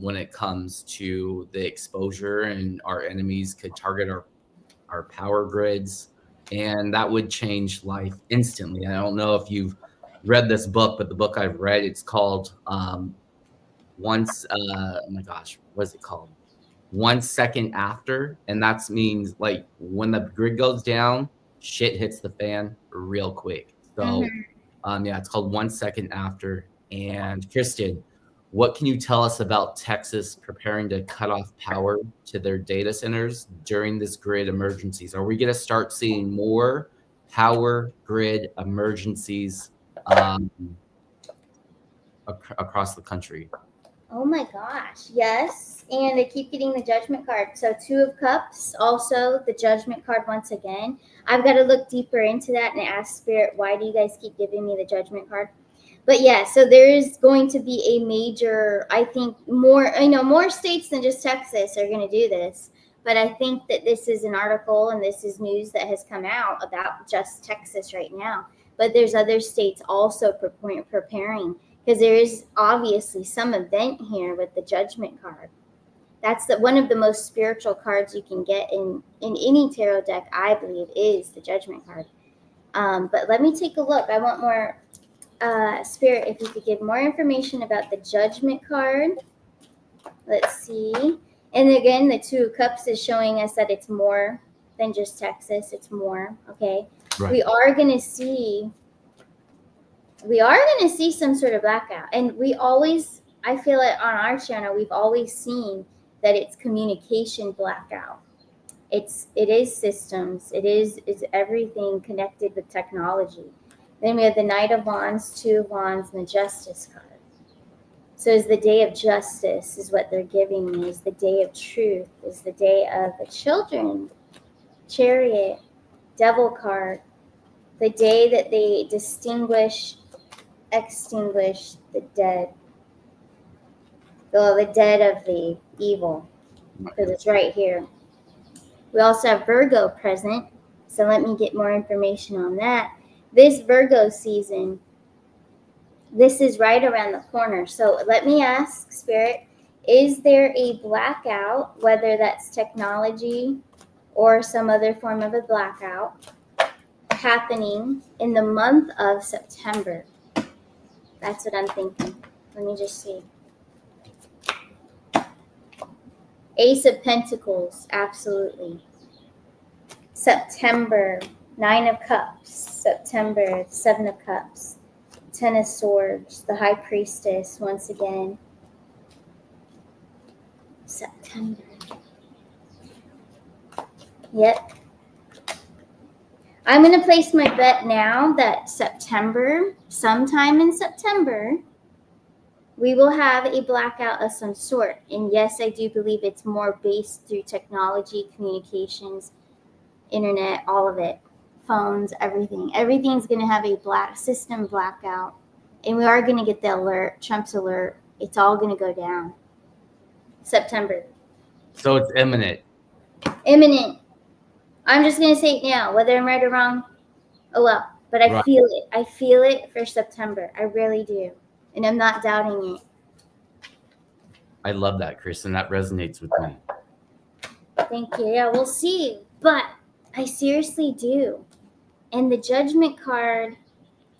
when it comes to the exposure, and our enemies could target our power grids, and that would change life instantly. I don't know if you've read this book, but the book I've read, it's called oh my gosh, what is it called? 1 second after. And that means like when the grid goes down, shit hits the fan real quick. So yeah, it's called 1 second after. And Kristen, what can you tell us about Texas preparing to cut off power to their data centers during this grid emergencies? Are we going to start seeing more power grid emergencies across the country? Oh my gosh, yes. And I keep getting the judgment card. So 2 of Cups, also the judgment card once again. I've got to look deeper into that and ask Spirit, why do you guys keep giving me the judgment card? But yeah, so there is going to be a major, I think more states than just Texas are going to do this. But I think that this is an article and this is news that has come out about just Texas right now. But there's other states also preparing, because there is obviously some event here with the judgment card. That's one of the most spiritual cards you can get in any tarot deck, I believe, is the judgment card. But let me take a look. I want more, Spirit, if you could give more information about the judgment card. Let's see. And again, the 2 of Cups is showing us that it's more than just Texas. It's more, okay? Right. We are going to see some sort of blackout. And I feel it on our channel, we've always seen that it's communication blackout. It is systems. It's everything connected with technology. Then we have the Knight of Wands, 2 of Wands, and the Justice card. So it's the day of justice is what they're giving me. Is the day of truth. Is the day of the children. Chariot, Devil card. The day that they extinguish the dead. The dead of the evil. Because it's right here. We also have Virgo present. So let me get more information on that. This Virgo season, this is right around the corner. So let me ask, Spirit, is there a blackout, whether that's technology or some other form of a blackout, happening in the month of September? That's what I'm thinking. Let me just see. Ace of Pentacles, absolutely. September, 9 of Cups. September, 7 of Cups. 10 of Swords, the High Priestess, once again. September. Yep. I'm going to place my bet now that sometime in September, we will have a blackout of some sort. And yes, I do believe it's more based through technology, communications, internet, all of it. Phones, everything. Everything's going to have a system blackout. And we are going to get the alert, Trump's alert. It's all going to go down. September. So it's imminent. Imminent. I'm just going to say it now, whether I'm right or wrong. Oh, well. But I feel it. I feel it for September. I really do. And I'm not doubting it. I love that, Kristen. That resonates with me. Thank you. Yeah, we'll see. But I seriously do. And the judgment card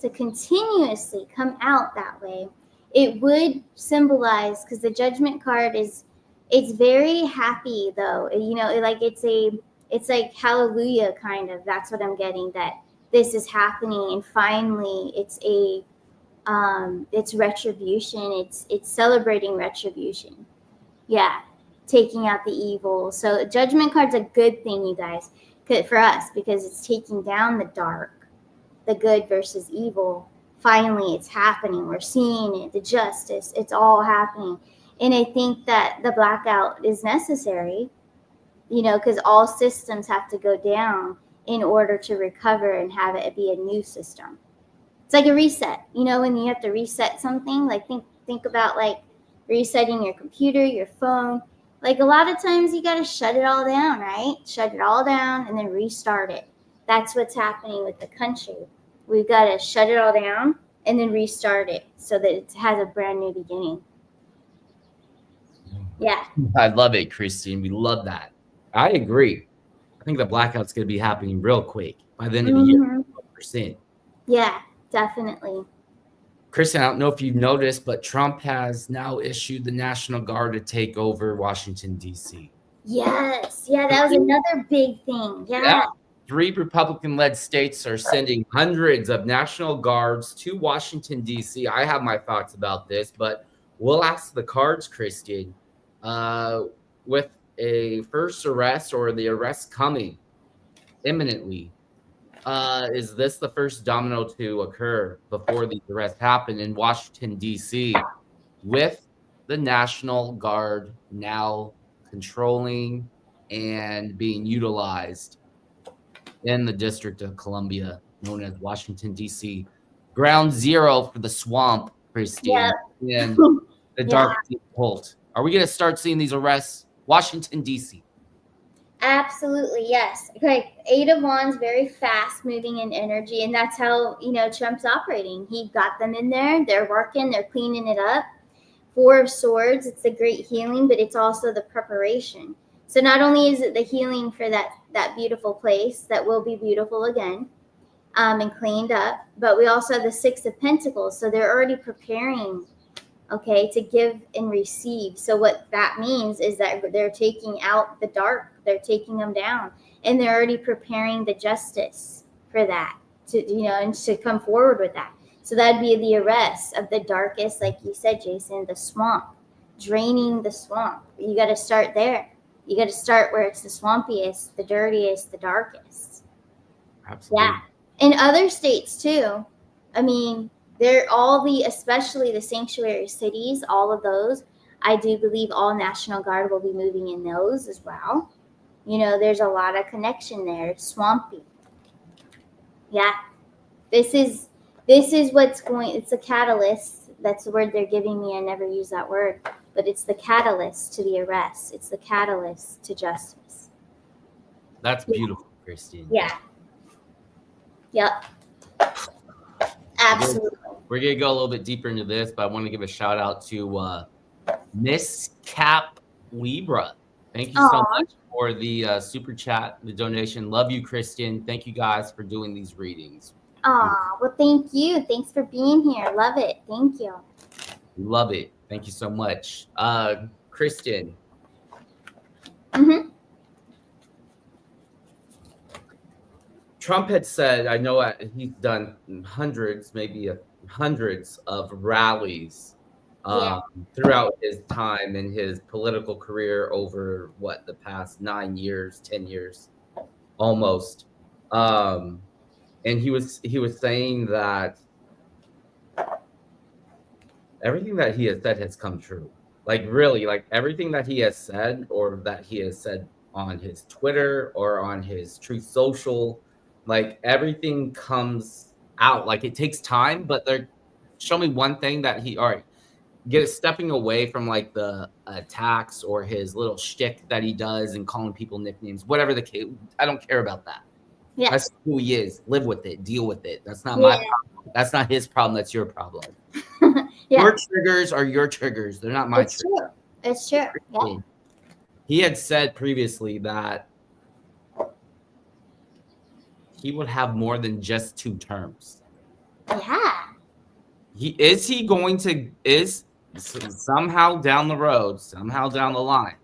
to continuously come out that way, it would symbolize, because the judgment card it's very happy though, it's like hallelujah kind of. That's what I'm getting, that this is happening, and finally it's retribution. It's celebrating retribution. Yeah, taking out the evil. So judgment card's a good thing, you guys, for us, because it's taking down the dark, the good versus evil. Finally, it's happening. We're seeing it, the justice, it's all happening. And I think that the blackout is necessary, because all systems have to go down in order to recover and have it be a new system. It's like a reset, when you have to reset something, like think about like resetting your computer, your phone. Like a lot of times you got to shut it all down, right? Shut it all down and then restart it. That's what's happening with the country. We've got to shut it all down and then restart it so that it has a brand new beginning. Yeah. I love it, Christine. We love that. I agree. I think the blackout's going to be happening real quick by the end of the year. 100%. Yeah, definitely. Christian, I don't know if you've noticed, but Trump has now issued the National Guard to take over Washington, D.C. Yes. Yeah, that was another big thing. Yeah. 3 Republican-led states are sending hundreds of National Guards to Washington, D.C. I have my thoughts about this, but we'll ask the cards, Christian. With a first arrest or the arrest coming imminently, is this the first domino to occur before these arrests happen in Washington, D.C., with the National Guard now controlling and being utilized in the District of Columbia, known as Washington, D.C., ground zero for the swamp, Christine, and the dark cult? Are we going to start seeing these arrests? Washington, D.C. Absolutely, yes. Okay, 8 of Wands, very fast moving in energy, and that's how Trump's operating. He got them in there. They're working. They're cleaning it up. 4 of Swords. It's the great healing, but it's also the preparation. So not only is it the healing for that beautiful place that will be beautiful again, and cleaned up, but we also have the 6 of Pentacles. So they're already preparing, to give and receive. So what that means is that they're taking out the dark. They're taking them down, and they're already preparing the justice for that and to come forward with that. So that'd be the arrest of the darkest, like you said, Jason, the swamp, draining the swamp. You got to start there. You got to start where it's the swampiest, the dirtiest, the darkest. Absolutely. Yeah. In other states too. I mean, they're especially the sanctuary cities, all of those. I do believe all National Guard will be moving in those as well. There's a lot of connection there. It's swampy. Yeah. This is what's going, it's a catalyst. That's the word they're giving me. I never use that word, but it's the catalyst to the arrest. It's the catalyst to justice. That's beautiful, Christine. Yeah. Yep. Absolutely. We're going to go a little bit deeper into this, but I want to give a shout out to Miss Cap Libra. Thank you so much for the super chat, the donation. Love you, Christian. Thank you guys for doing these readings. Well, thank you. Thanks for being here. Love it. Thank you. Love it. Thank you so much. Christian. Mm-hmm. Trump had said, I know he's done hundreds, maybe hundreds of rallies throughout his time in his political career over the past 9 years, 10 years, almost. And he was saying that everything that he has said has come true. Like really, like everything that he has said, or that he has said on his Twitter or on his Truth Social, like everything comes out. Like it takes time, but show me one thing that stepping away from like the attacks or his little shtick that he does and calling people nicknames, whatever the case. I don't care about that. Yeah. That's who he is. Live with it. Deal with it. That's not my problem. That's not his problem. That's your problem. Your triggers are your triggers. They're not my triggers. True. It's true. Yeah. He had said previously that he would have more than just 2 terms. Yeah. He going to somehow down the road, somehow down the line,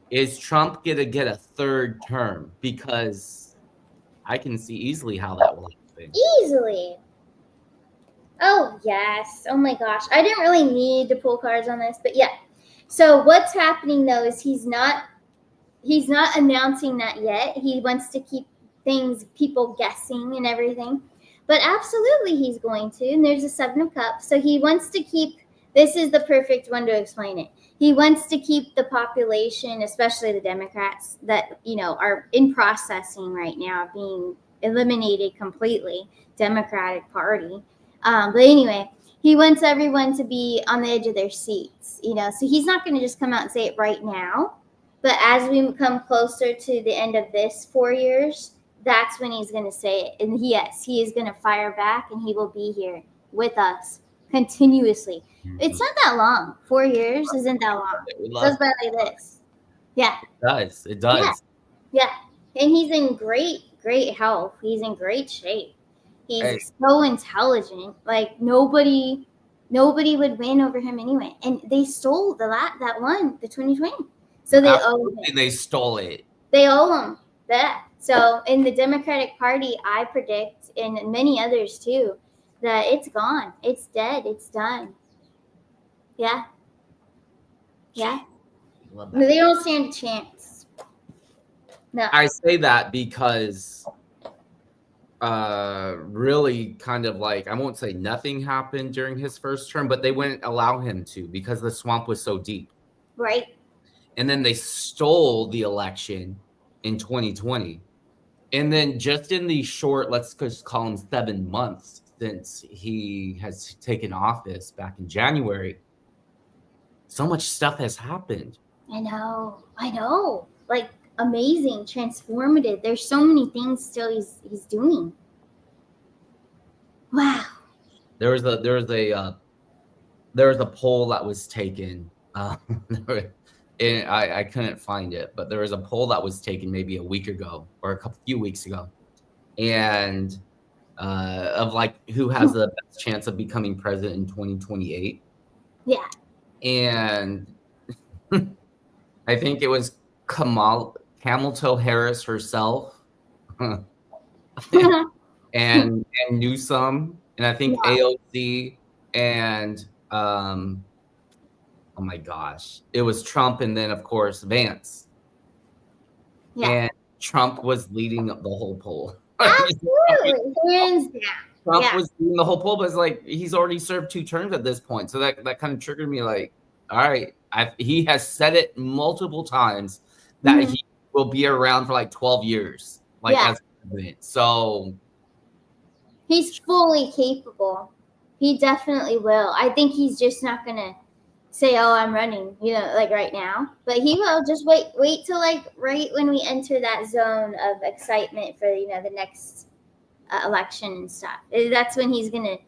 is Trump gonna get a 3rd term? Because I can see easily how that will happen. Easily. Oh, yes. Oh my gosh. I didn't really need to pull cards on this, but yeah. So what's happening though is he's not announcing that yet. He wants to keep people guessing and everything. But absolutely he's going to. And there's a 7 of Cups. So he wants to keep, this is the perfect one to explain it. He wants to keep the population, especially the Democrats that, are in processing right now, being eliminated completely, Democratic Party. But anyway, he wants everyone to be on the edge of their seats, so he's not going to just come out and say it right now. But as we come closer to the end of this 4 years, that's when he's going to say it. And yes, he is going to fire back, and he will be here with us continuously. It's not that long. 4 years isn't that long. It goes by like this. Yeah. It does. Yeah. And he's in great health. He's in great shape. He's so intelligent. Like nobody would win over him anyway. And they stole that one, the 2020. So they owe him. They stole it. They owe him that. So in the Democratic Party, I predict, and many others too, that it's gone. It's dead. It's done. Yeah. Yeah. They don't stand a chance. No. I say that because really kind of like, I won't say nothing happened during his first term, but they wouldn't allow him to because the swamp was so deep. Right. And then they stole the election in 2020. And then just in the short, let's just call them 7 months since he has taken office back in January, so much stuff has happened. I know. Like amazing, transformative. There's so many things still he's doing. Wow. There was a poll that was taken. And I couldn't find it, but there was a poll that was taken maybe a week ago or a few weeks ago, and of like who has the best chance of becoming president in 2028. Yeah. And I think it was Kamala Harris herself, and Newsom, and I think AOC, and oh my gosh, it was Trump, and then of course Vance. Yeah. And Trump was leading the whole poll. Absolutely, hands down. Trump was leading the whole poll, but it's like he's already served 2 terms at this point, so that kind of triggered me. Like, all right, he has said it multiple times that he will be around for like 12 years, like as president. So he's fully capable. He definitely will. I think he's just not gonna say, "Oh, I'm running," like right now. But he will. Just wait till like right when we enter that zone of excitement for the next election and stuff. That's when he's gonna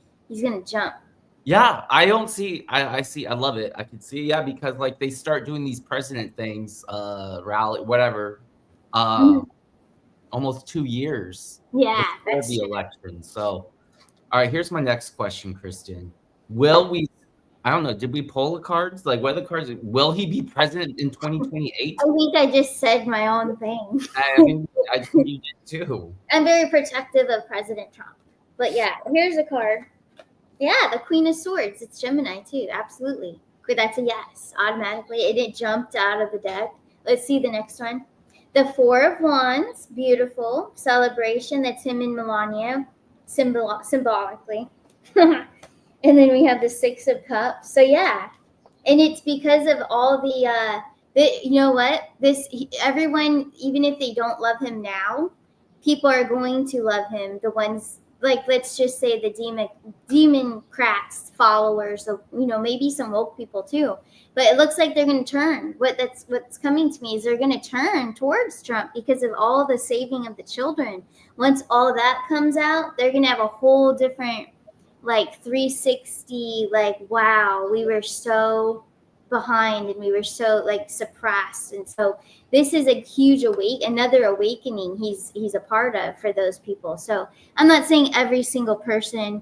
jump. Yeah, I don't see. I see. I love it. I can see. Yeah, because like they start doing these president things, rally, whatever. Almost 2 years. Yeah, before the election. So, all right. Here's my next question, Kristen. Will we? I don't know. Did we pull the cards? Like, what are the cards? Will he be president in 2028? I think I just said my own thing. I think you did too. I'm very protective of President Trump. But yeah, here's a card. Yeah, the Queen of Swords. It's Gemini too. Absolutely. That's a yes. Automatically. It jumped out of the deck. Let's see the next one. The 4 of Wands. Beautiful. Celebration. That's him and Melania. Symbolically. And then we have the 6 of Cups. So yeah, and it's because of all the you know what? Everyone, even if they don't love him now, people are going to love him. The ones like, let's just say the Democrats followers, maybe some woke people too. But it looks like they're going to turn. What's coming to me is they're going to turn towards Trump because of all the saving of the children. Once all that comes out, they're going to have a whole different, like 360, like, wow, we were so behind and we were so like suppressed. And so this is a huge another awakening he's a part of for those people. So I'm not saying every single person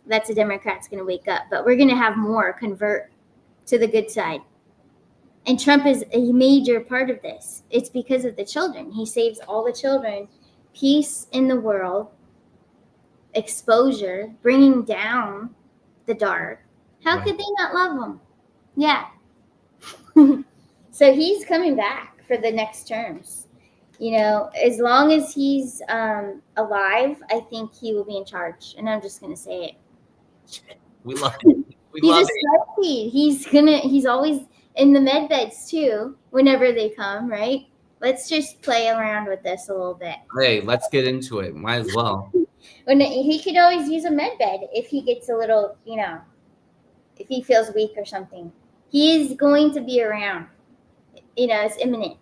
that's a Democrat's going to wake up, but we're going to have more convert to the good side. And Trump is a major part of this. It's because of the children. He saves all the children, peace in the world, exposure, bringing down the dark. How could they not love him? Yeah. So he's coming back for the next terms. You know, as long as he's alive, I think he will be in charge. And I'm just going to say it. We love it. We love it. He's always in the med beds too, whenever they come, right? Let's just play around with this a little bit. Hey, let's get into it. Might as well. When he could always use a med bed if he gets a little, you know, if he feels weak or something. He is going to be around. You know, it's imminent.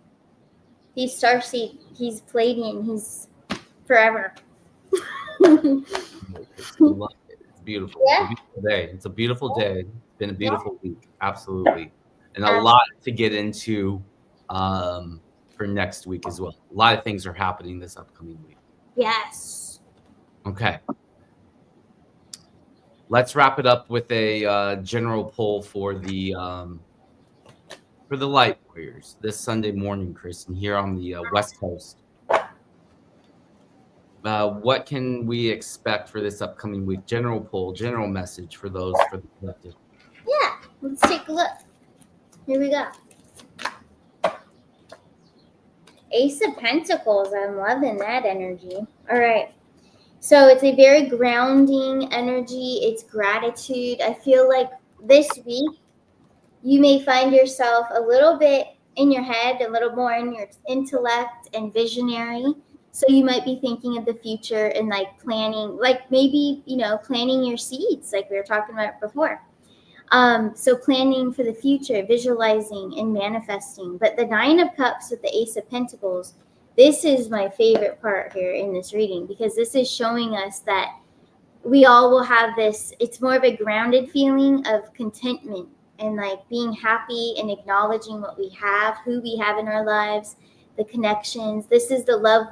He's Starseed. He's Palladian. He's forever. It's beautiful. Yeah. It's a beautiful day. It's a beautiful day. It's been a beautiful week. Absolutely. And a lot to get into for next week as well. A lot of things are happening this upcoming week. Yes. Okay. Let's wrap it up with a general poll for the Light Warriors this Sunday morning, Kristen, here on the West Coast. What can we expect for this upcoming week? General poll, general message for those for the collective. Yeah. Let's take a look. Here we go. Ace of Pentacles. I'm loving that energy. All right. So it's a very grounding energy. It's gratitude. I feel like this week you may find yourself a little bit in your head, a little more in your intellect and visionary. So you might be thinking of the future and like planning, like maybe, you know, planting your seeds like we were talking about before. So planning for the future, visualizing and manifesting. But the Nine of Cups with the Ace of Pentacles, this is my favorite part here in this reading because this is showing us that we all will have this, it's more of a grounded feeling of contentment and like being happy and acknowledging what we have, who we have in our lives, the connections. This is the love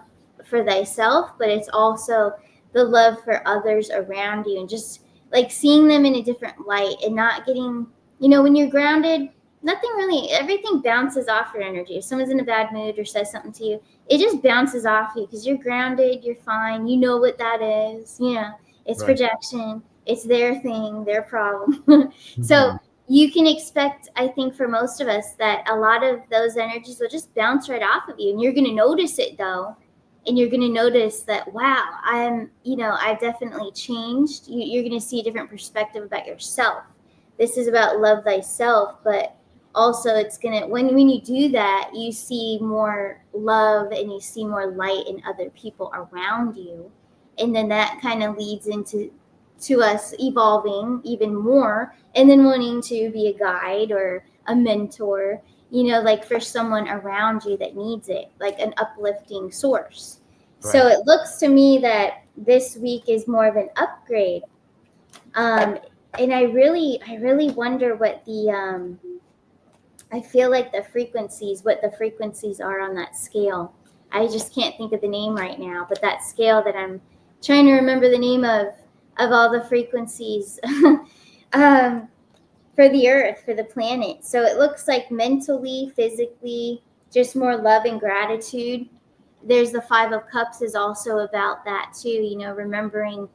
for thyself, but it's also the love for others around you and just like seeing them in a different light and not getting, you know, when you're grounded, nothing really, everything bounces off your energy. If someone's in a bad mood or says something to you, it just bounces off you because you're grounded, you're fine, you know what that is, you know, it's projection, it's their thing, their problem. So you can expect, I think for most of us, that a lot of those energies will just bounce right off of you and you're going to notice it though. And you're going to notice that, wow, I've definitely changed. You're going to see a different perspective about yourself. This is about love thyself, but also it's going to, when you do that, you see more love and you see more light in other people around you. And then that kind of leads into us evolving even more and then wanting to be a guide or a mentor, you know, like for someone around you that needs it, like an uplifting source. Right. So it looks to me that this week is more of an upgrade. And I really wonder what I feel like what the frequencies are on that scale. I just can't think of the name right now, but that scale that I'm trying to remember the name of all the frequencies for the earth, for the planet. So it looks like mentally, physically, just more love and gratitude. There's the Five of Cups is also about that too, you know, remembering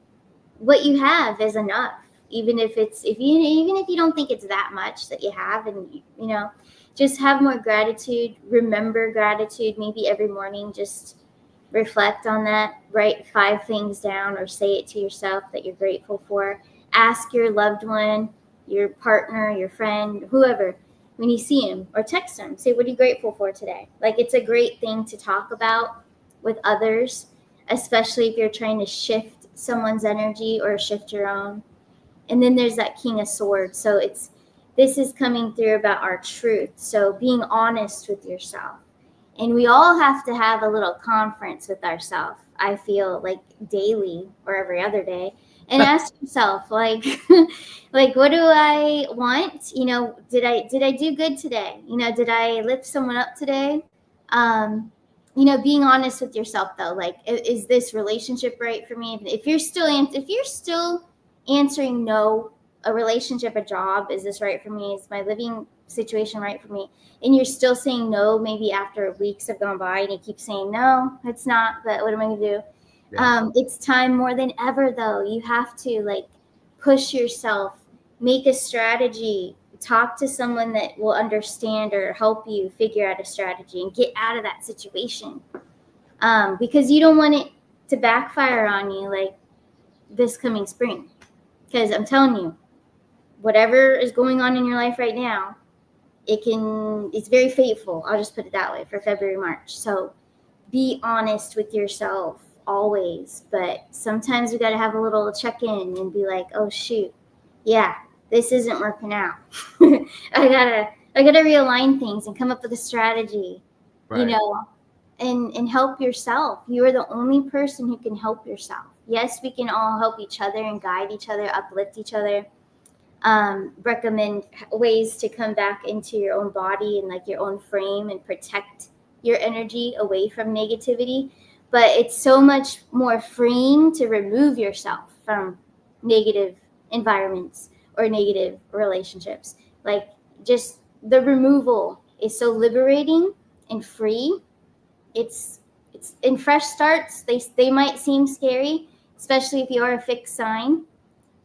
what you have is enough, even if you don't think it's that much that you have, and you know, just have more gratitude, remember gratitude, maybe every morning just reflect on that, write 5 things down or say it to yourself that you're grateful for. Ask your loved one, your partner, your friend, whoever, when you see him, or text them, say, what are you grateful for today? Like, it's a great thing to talk about with others, especially if you're trying to shift someone's energy or shift your own. And then there's that King of Swords. So this is coming through about our truth. So being honest with yourself. And we all have to have a little conference with ourselves. I feel like daily or every other day, and ask yourself like, like, what do I want? You know, did I do good today? You know, did I lift someone up today? You know, being honest with yourself though, like, is this relationship right for me? If you're still answering no, a relationship, a job, is this right for me? Is my living situation right for me? And you're still saying no, maybe after weeks have gone by and you keep saying no, it's not, but what am I gonna do? Yeah. It's time more than ever though. You have to like push yourself, make a strategy, talk to someone that will understand or help you figure out a strategy and get out of that situation. Because you don't want it to backfire on you like this coming spring. Because I'm telling you, whatever is going on in your life right now, it's very fateful. I'll just put it that way for February, March. So be honest with yourself always. But sometimes we got to have a little check-in and be like, oh shoot, yeah, this isn't working out. I gotta realign things and come up with a strategy, Right. you know, and help yourself. You are the only person who can help yourself. Yes, we can all help each other and guide each other, uplift each other, recommend ways to come back into your own body and like your own frame and protect your energy away from negativity. But it's so much more freeing to remove yourself from negative environments or negative relationships. Like, just the removal is so liberating and free. It's in fresh starts, they might seem scary, especially if you are a fixed sign.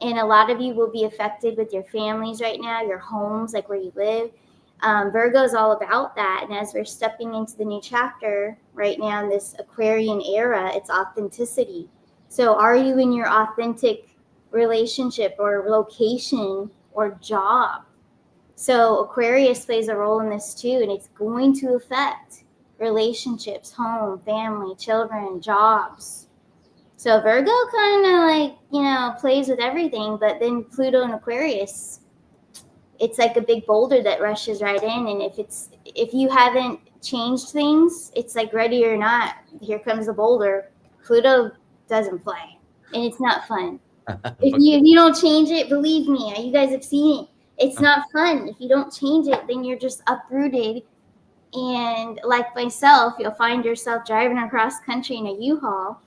And a lot of you will be affected with your families right now, your homes, like where you live. Virgo is all about that. And as we're stepping into the new chapter right now in this Aquarian era, it's authenticity. So are you in your authentic relationship or location or job? So Aquarius plays a role in this too, and it's going to affect relationships, home, family, children, jobs. So Virgo kind of like, you know, plays with everything, but then Pluto and Aquarius, it's like a big boulder that rushes right in. And if you haven't changed things, it's like ready or not, here comes the boulder. Pluto doesn't play, and it's not fun. If you don't change it, believe me, you guys have seen it. It's not fun. If you don't change it, then you're just uprooted. And like myself, you'll find yourself driving across country in a U-Haul.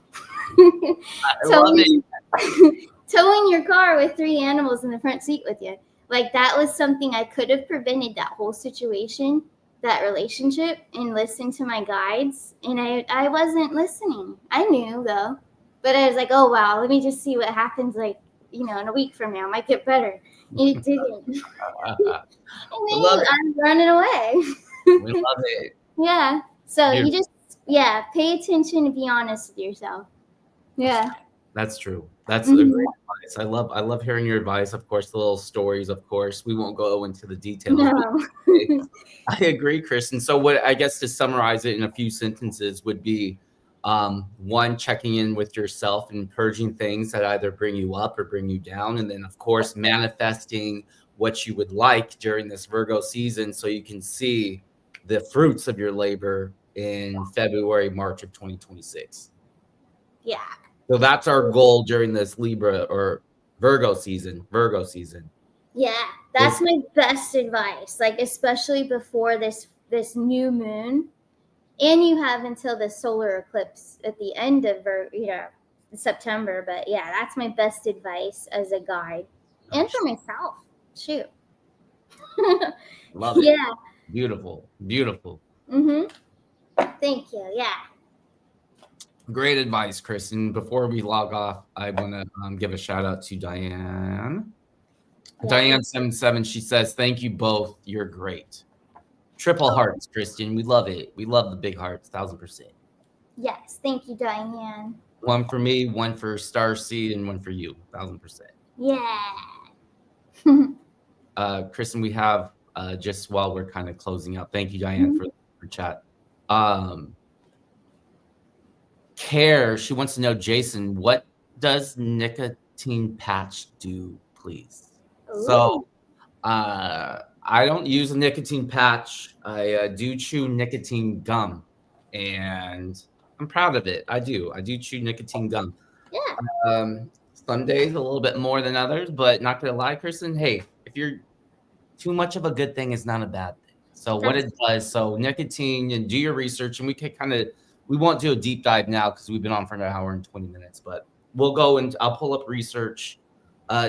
Towing your car with 3 animals in the front seat with you. Like, that was something I could have prevented, that whole situation, that relationship, and listened to my guides. And I wasn't listening. I knew though, but I was like, oh wow, let me just see what happens, like, you know, in a week from now. It might get better. It didn't. And then I'm running away. We love it. Yeah. So Beautiful. you just, pay attention and be honest with yourself. Yeah. That's true. That's a great advice. I love hearing your advice. Of course, the little stories, of course. We won't go into the details. No. I agree, Kristen. So what I guess to summarize it in a few sentences would be, one, checking in with yourself and purging things that either bring you up or bring you down. And then, of course, manifesting what you would like during this Virgo season so you can see the fruits of your labor in February, March of 2026. Yeah. So that's our goal during this Libra or Virgo season. Yeah, that's my best advice. Like, especially before this new moon, and you have until the solar eclipse at the end of September. But yeah, that's my best advice as a guide, and for myself. Shoot. Love it. Yeah. Beautiful. Thank you. Yeah. Great advice, Kristen. Before we log off, I want to give a shout out to Diane. Yeah. Diane77, she says, thank you both. You're great. Triple hearts, Kristen. We love it. We love the big hearts, 1000%. Yes. Thank you, Diane. One for me, one for Starseed, and one for you, 1000%. Yeah. Kristen, we have, just while we're kind of closing out, thank you, Diane, for chat. Care, she wants to know, Jason, what does nicotine patch do, please? Ooh. So I don't use a nicotine patch. I do chew nicotine gum, and I'm proud of it. I do chew nicotine gum. Yeah. Some days a little bit more than others, but not gonna lie, Kristen. Hey, if you're too much of a good thing is not a bad thing. So what it does, so nicotine, and do your research, and we won't do a deep dive now because we've been on for an hour and 20 minutes, but we'll go and I'll pull up research.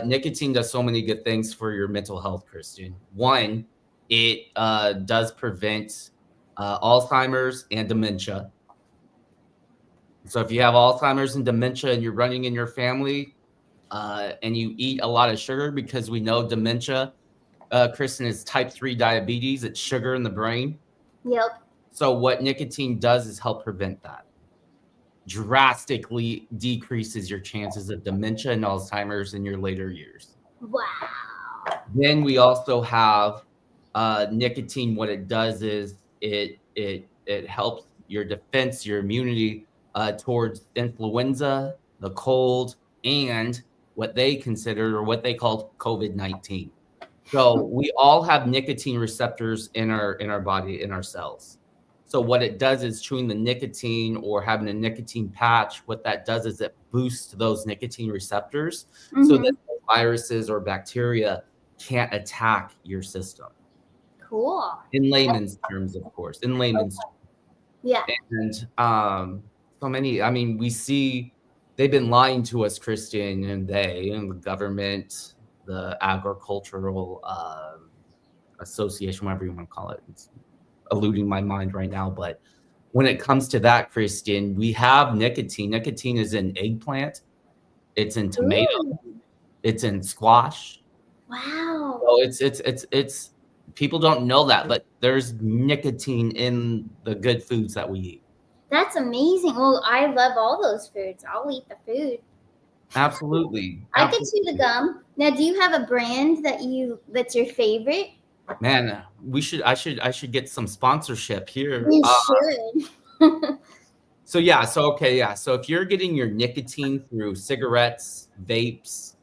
Nicotine does so many good things for your mental health, Kristen. One, it does prevent Alzheimer's and dementia. So if you have Alzheimer's and dementia and you're running in your family and you eat a lot of sugar, because we know dementia, Kristen, is type 3 diabetes. It's sugar in the brain. Yep. So what nicotine does is help prevent that. Drastically decreases your chances of dementia and Alzheimer's in your later years. Wow. Then we also have nicotine. What it does is it helps your defense, your immunity towards influenza, the cold, and what they consider or what they call COVID-19. So we all have nicotine receptors in our body, in our cells. So what it does is chewing the nicotine or having a nicotine patch, what that does is it boosts those nicotine receptors so that viruses or bacteria can't attack your system. Cool. In layman's terms, of course. In layman's terms. Yeah. And so many, I mean, we see they've been lying to us, Christian, and the government, the agricultural association, whatever you want to call it. It's eluding my mind right now. But when it comes to that, Christian, we have nicotine. Nicotine is in eggplant. It's in tomato. Ooh. It's in squash. Wow. So it's people don't know that, but there's nicotine in the good foods that we eat. That's amazing. Well, I love all those foods. I'll eat the food. Absolutely. I could chew the gum. Now, do you have a brand that's your favorite? Man, I should get some sponsorship here. You should. So if you're getting your nicotine through cigarettes, vapes,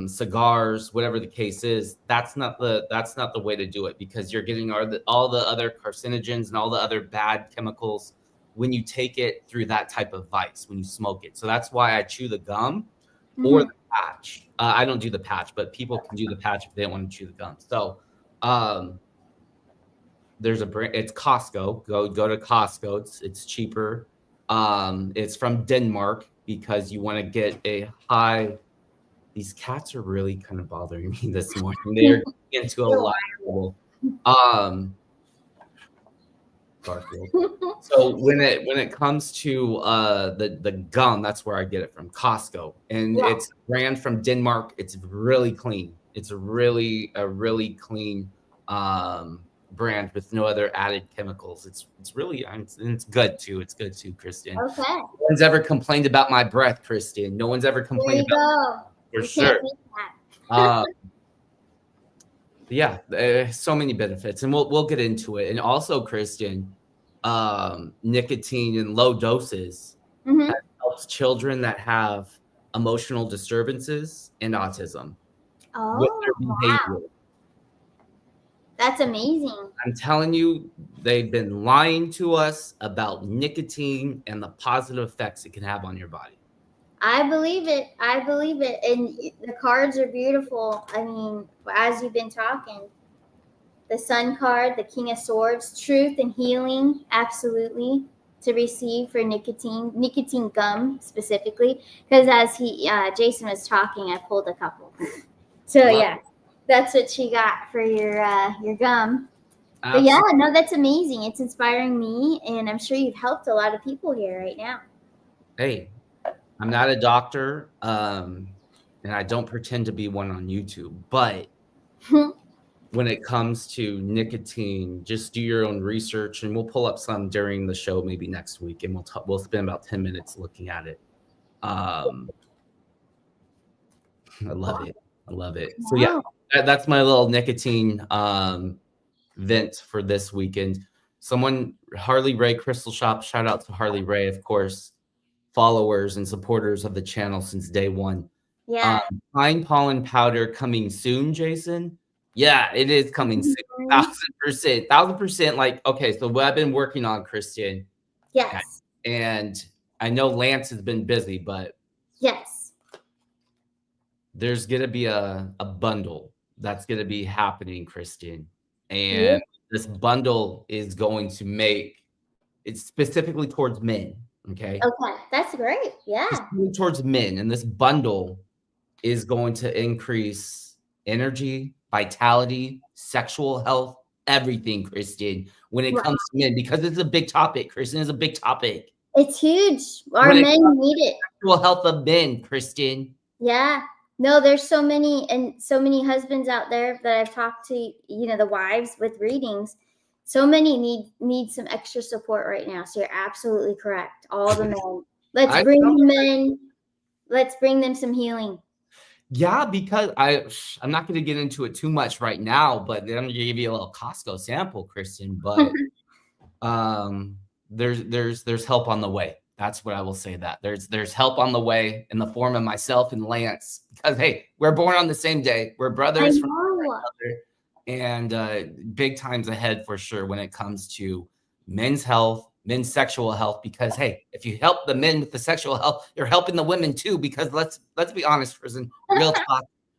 cigars, whatever the case is, that's not the way to do it, because you're getting all the other carcinogens and all the other bad chemicals when you take it through that type of vice, when you smoke it. So that's why I chew the gum or the patch. I don't do the patch, but people can do the patch if they don't want to chew the gum. So there's a brand, it's Costco. Go to Costco. It's cheaper. It's from Denmark, because you want to get a high. These cats are really kind of bothering me this morning. They're into a lot of trouble. So when it comes to the gum, that's where I get it from, Costco, and it's a brand from Denmark. It's really clean. It's a really clean brand with no other added chemicals. It's really it's good too. It's good too, Kristen. Okay. No one's ever complained about my breath, Kristen. No one's ever complained about it, for sure. Yeah, so many benefits, and we'll get into it. And also, Kristen, nicotine in low doses helps children that have emotional disturbances and autism with their behavior. Wow. That's amazing. I'm telling you, they've been lying to us about nicotine and the positive effects it can have on your body. I believe it. And the cards are beautiful. I mean, as you've been talking, the Sun card, the King of Swords, truth and healing, absolutely, to receive for nicotine gum specifically. Because as Jason was talking, I pulled a couple. So yeah, that's what she got for your gum. Absolutely. But yeah, no, that's amazing. It's inspiring me, and I'm sure you've helped a lot of people here right now. Hey, I'm not a doctor, and I don't pretend to be one on YouTube, but when it comes to nicotine, just do your own research, and we'll pull up some during the show maybe next week, and we'll spend about 10 minutes looking at it. I love it. So yeah, that's my little nicotine vent for this weekend. Harley Ray Crystal Shop, shout out to Harley Ray, of course, followers and supporters of the channel since day one. Yeah. Pine pollen powder coming soon, Jason. Yeah, it is coming soon. 1,000%. Like, okay, so what I've been working on, Christian. Yes. And I know Lance has been busy, but Yes. there's going to be a bundle that's going to be happening, Kristen. And this bundle is going to make it's specifically towards men. Okay. Okay. That's great. Yeah. It's towards men. And this bundle is going to increase energy, vitality, sexual health, everything, Kristen, when it comes to men, because it's a big topic. Kristen, is a big topic. It's huge. Our men need it. Sexual health of men, Kristen. Yeah. No, there's so many husbands out there that I've talked to, the wives with readings. So many need some extra support right now. So you're absolutely correct. All the men. Let's bring the men. Let's bring them some healing. Yeah, because I'm not going to get into it too much right now, but I'm going to give you a little Costco sample, Kristen. But there's help on the way. That's what I will say. That there's help on the way in the form of myself and Lance, because hey, we're born on the same day. We're brothers from another, and big times ahead for sure when it comes to men's health, men's sexual health. Because hey, if you help the men with the sexual health, you're helping the women too. Because let's be honest, Kristen,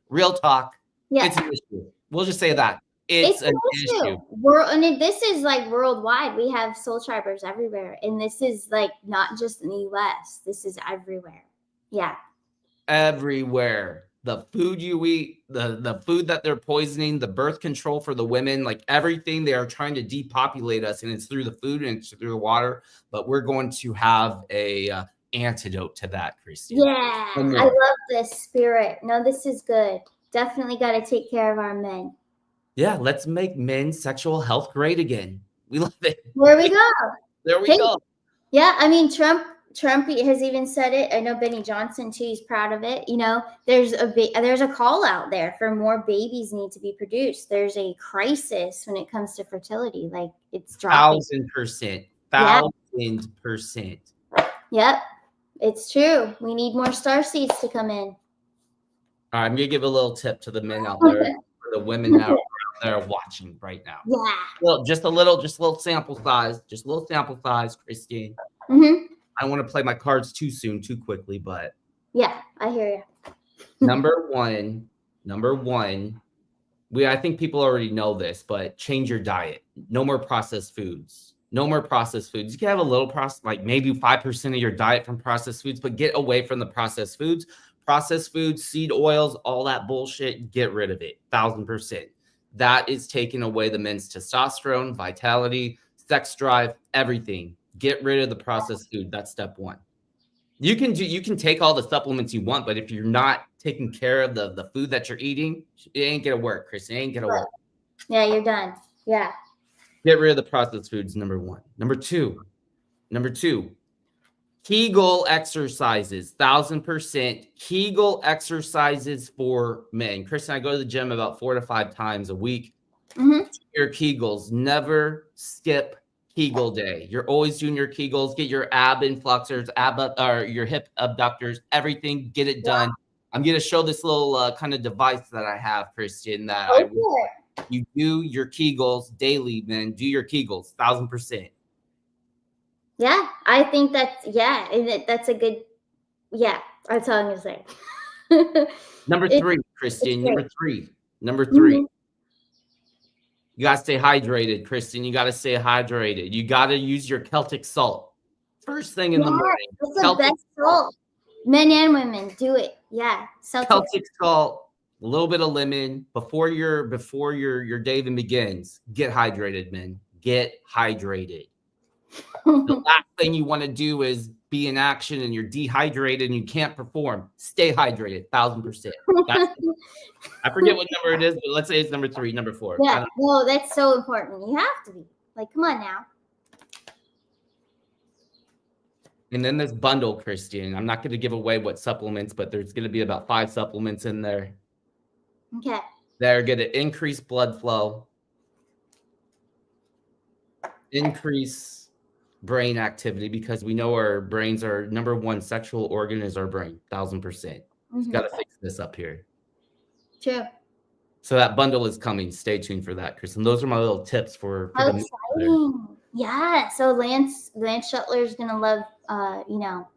real talk. Yeah. It's an issue. We'll just say that. It's an issue. This is like worldwide. We have soul tribers everywhere. And this is like not just in the US. This is everywhere. Yeah. Everywhere. The food you eat, the food that they're poisoning, the birth control for the women, like everything, they are trying to depopulate us, and it's through the food and it's through the water. But we're going to have a antidote to that, Christine. Yeah. I love this spirit. No, this is good. Definitely got to take care of our men. Yeah, let's make men's sexual health great again. We love it. There we go. There we go. Yeah, I mean, Trump has even said it. I know Benny Johnson too. He's proud of it. There's a call out there for more babies need to be produced. There's a crisis when it comes to fertility. Like it's dropping. 1,000%. 1,000%. Yep, it's true. We need more star seeds to come in. All right, I'm gonna give a little tip to the men out there, for the women out there watching right now. Yeah. Well, just a little sample size. Just a little sample size, Christine. Mm-hmm. I don't want to play my cards too quickly, but yeah, I hear you. number one, I think people already know this, but change your diet. No more processed foods. No more processed foods. You can have a little like maybe 5% of your diet from processed foods, but get away from the processed foods. Processed foods, seed oils, all that bullshit, get rid of it. 1,000%. That is taking away the men's testosterone, vitality, sex drive, everything. Get rid of the processed food. That's step one. You can take all the supplements you want, but if you're not taking care of the food that you're eating, it ain't gonna work, Chris. It ain't gonna work. Yeah, you're done. Yeah. Get rid of the processed foods, number one. Number two, Kegel exercises, 1,000%. Kegel exercises for men. Chris and I go to the gym about 4 to 5 times a week. Mm-hmm. Your Kegels. Never skip Kegel day. You're always doing your Kegels. Get your ab influxors, or your hip abductors, everything. Get it done. I'm going to show this little kind of device that I have, Christian, that you do your Kegels daily, man. Do your Kegels, 1,000%. Yeah, I think that's a good, that's all I'm going to say. Number three, Christian, number three. Mm-hmm. You got to stay hydrated, Kristen. You got to stay hydrated. You got to use your Celtic salt. First thing in the morning. That's the best salt. Men and women, do it. Yeah. Celtic salt, a little bit of lemon before your day even begins. Get hydrated, men. Get hydrated. The last thing you want to do is be in action and you're dehydrated and you can't perform. Stay hydrated, 1,000%. I forget what number it is, but let's say it's number 3, number 4. Yeah, no, that's so important. You have to be. Like, come on now. And then this bundle, Christian. I'm not going to give away what supplements, but there's going to be about 5 supplements in there. Okay. They're going to increase blood flow, increase brain activity, because we know our brains are number 1 sexual organ is our brain, 1,000%. Mm-hmm. Got to fix this up here. True. So that bundle is coming. Stay tuned for that, Chris. And those are my little tips for How exciting. Yeah. So Lance Shuttler is gonna love you know,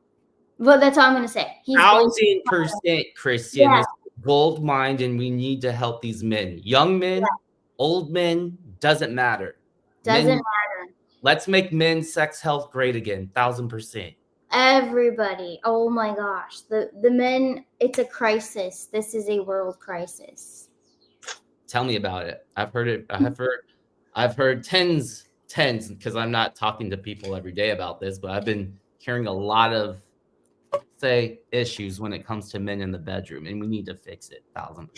well, that's all I'm gonna say. He's going to 1,000%, Christian. Yeah. This is gold mine, and we need to help these men. Young men, old men, doesn't matter. doesn't Men, matter. let's make men's sex health great again. 1,000%. Everybody. Oh my gosh. The men, it's a crisis. This is a world crisis. Tell me about it. I've heard it. I've heard tens, because I'm not talking to people every day about this, but I've been hearing a lot of issues when it comes to men in the bedroom, and we need to fix it 1,000%.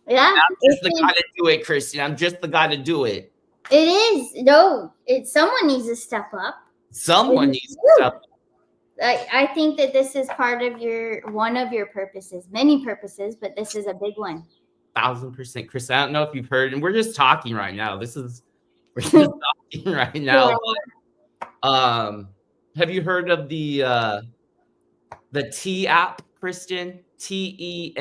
Yeah. I'm just the guy to do it, Christian. I'm just the guy to do it. It is. No, someone needs to step up. Someone needs to step up. I think that this is part of one of your purposes, many purposes, but this is a big one. 1,000%, Chris. I don't know if you've heard, and we're just talking right now. We're just talking right now. But, have you heard of the T app, Christian? TEAT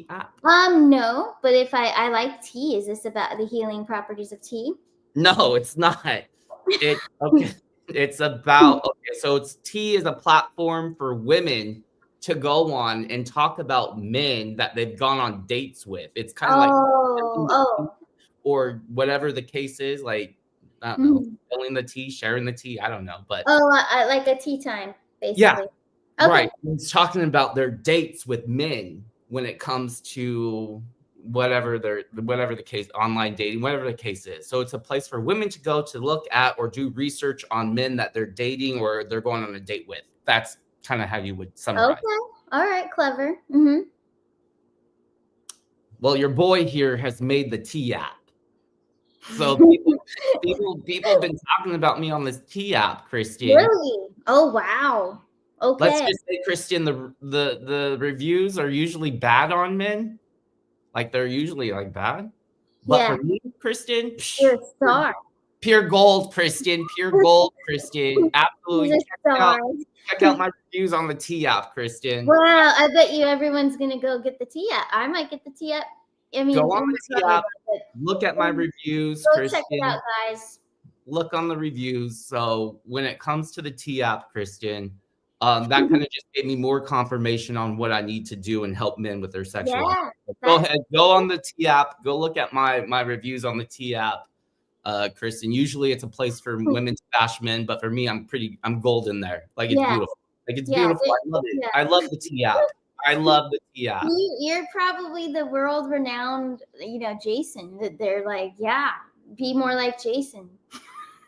app? No, but if I like tea, is this about the healing properties of tea? No, it's not. It's about so T is a platform for women to go on and talk about men that they've gone on dates with. It's kind of or whatever the case is, like I don't know, spilling the tea, sharing the tea. I don't know, but I like a tea time, basically. Yeah, okay. Right. It's talking about their dates with men when it comes to whatever the case, online dating, whatever the case is. So it's a place for women to go to look at or do research on men that they're dating or they're going on a date with. That's kind of how you would summarize. Okay. All right. Clever. Mm-hmm. Well, your boy here has made the T app. So people have been talking about me on this T app, Christian. Really? Oh, wow. Okay. Let's just say, Christian, the reviews are usually bad on men. Like they're usually like bad. But for me, Christian, you're a star. Pure gold, Christian. Pure gold, Christian. Absolutely. Check out my reviews on the T app, Christian. Wow, I bet you everyone's gonna go get the T app. I might get the T app. I mean, go on the T app. Look at my reviews, go Christian. Check it out, guys. Look on the reviews. So when it comes to the T app, Christian, that kind of just gave me more confirmation on what I need to do and help men with their sexual life. Go ahead, go on the T app. Go look at my reviews on the T app, Kristen. Usually it's a place for women to bash men, but for me, I'm golden there. Like it's beautiful. Like it's beautiful. I love it. Yeah. I love the T app. I love the T app. You're probably the world renowned, Jason. That they're like, yeah, be more like Jason.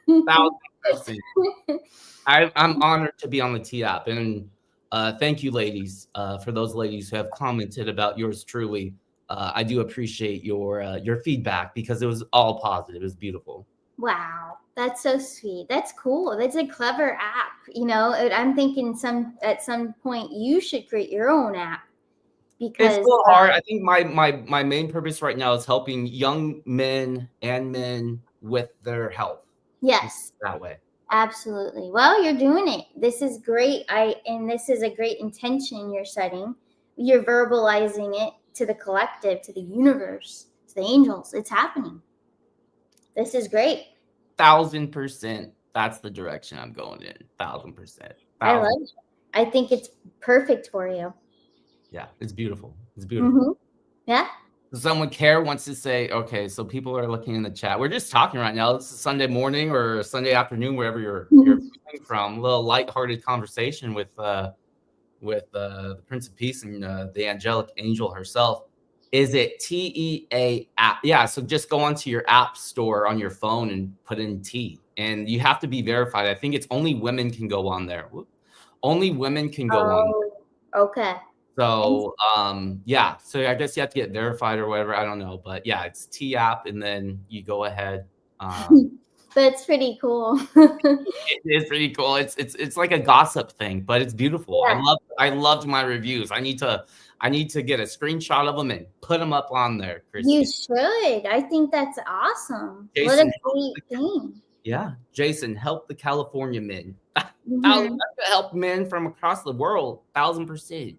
1,000%. I'm honored to be on the T app, and thank you, ladies, for those ladies who have commented about yours truly. I do appreciate your feedback because it was all positive. It was beautiful. Wow, that's so sweet. That's cool. That's a clever app. I'm thinking at some point you should create your own app because it's a little hard. I think my main purpose right now is helping young men and men with their health. Yes, that way. Absolutely. Well, you're doing it. This is great. And this is a great intention you're setting. You're verbalizing it to the collective, to the universe, to the angels. It's happening. This is great. 1,000%. That's the direction I'm going in. 1,000%. I love it. I think it's perfect for you. Yeah, it's beautiful. It's beautiful. Mm-hmm. Yeah. Does someone care wants to say, okay, so people are looking in the chat. We're just talking right now. It's a Sunday morning or a Sunday afternoon, wherever you're coming from. A little lighthearted conversation with the Prince of Peace and the angelic angel herself. Is it TEA app? Yeah, so just go onto your app store on your phone and put in T. And you have to be verified. I think it's only women can go on there. Only women can go on there. Okay. So, yeah, so I guess you have to get verified or whatever. I don't know. But yeah, it's T app. And then you go ahead. That's pretty cool. It is pretty cool. It's like a gossip thing, but it's beautiful. Yeah. I loved my reviews. I need to get a screenshot of them and put them up on there, Christy. You should. I think that's awesome. Jason, what a great thing. Yeah. Jason, help the California men. Help men from across the world. 1,000%.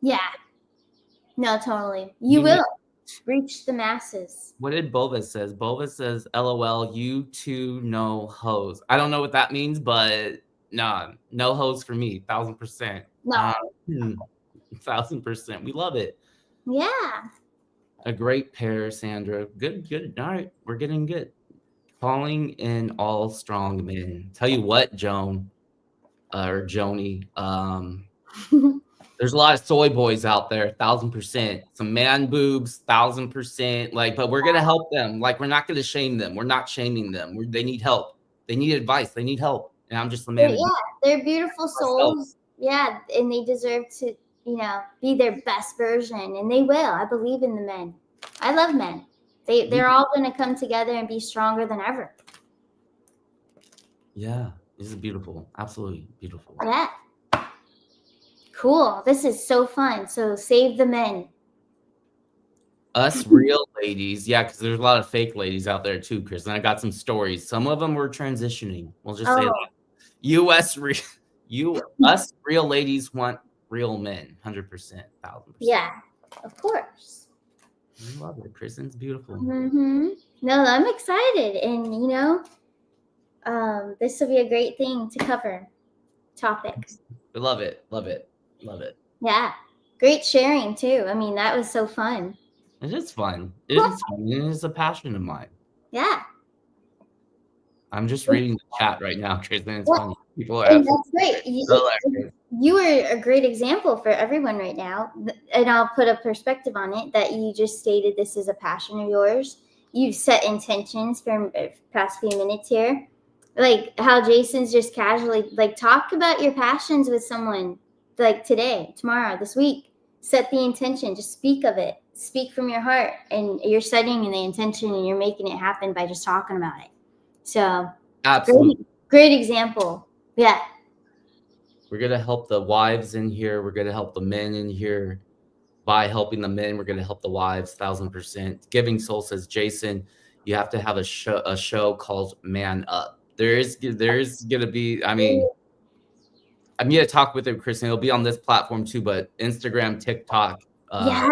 Yeah. No, totally. You will. reach the masses. What did Bova says? Bova says, LOL, you two know hoes. I don't know what that means, but nah, no hoes for me. 1,000%. No. 1,000%. We love it. Yeah. A great pair, Sandra. Good. All right, we're getting good. Calling in all strong men. Tell you what, Joan, or Joni, there's a lot of soy boys out there, 1,000%. Some man boobs, 1,000%. Like, but we're gonna help them. Like, we're not gonna shame them. We're not shaming them. They need help. They need advice. They need help. And I'm just the man. Yeah, they're beautiful souls. Yeah, and they deserve to, be their best version, and they will. I believe in the men. I love men. They're all gonna come together and be stronger than ever. Yeah, this is beautiful. Absolutely beautiful. Yeah. Cool. This is so fun. So save the men. Us real ladies, yeah, because there's a lot of fake ladies out there too, Chris. And I got some stories. Some of them were transitioning. We'll just say that. Us real ladies want real men, 100%, 1,000%. Yeah, of course. I love it, Kristen. It's beautiful. Mm-hmm. No, I'm excited, and this will be a great thing to cover. Topics. I love it. Love it. Love it. Yeah, great sharing too. I mean, that was so fun. It is fun. It is fun. It is a passion of mine. Yeah. I'm just reading the chat right now, Kristen. It's funny. People are and that's great. You are a great example for everyone right now. And I'll put a perspective on it that you just stated this is a passion of yours. You've set intentions for the past few minutes here. Like how Jason's just casually, talk about your passions with someone, like today, tomorrow, this week. Set the intention. Just speak of it. Speak from your heart. And you're setting the intention and you're making it happen by just talking about it. So, absolutely great example. Yeah. We're going to help the wives in here. We're going to help the men in here. By helping the men, we're going to help the wives 1,000%. Giving Soul says, Jason, you have to have a show called Man Up. There's going to be, I'm going to talk with him, Kristen. It'll be on this platform too, but Instagram, TikTok. Yes,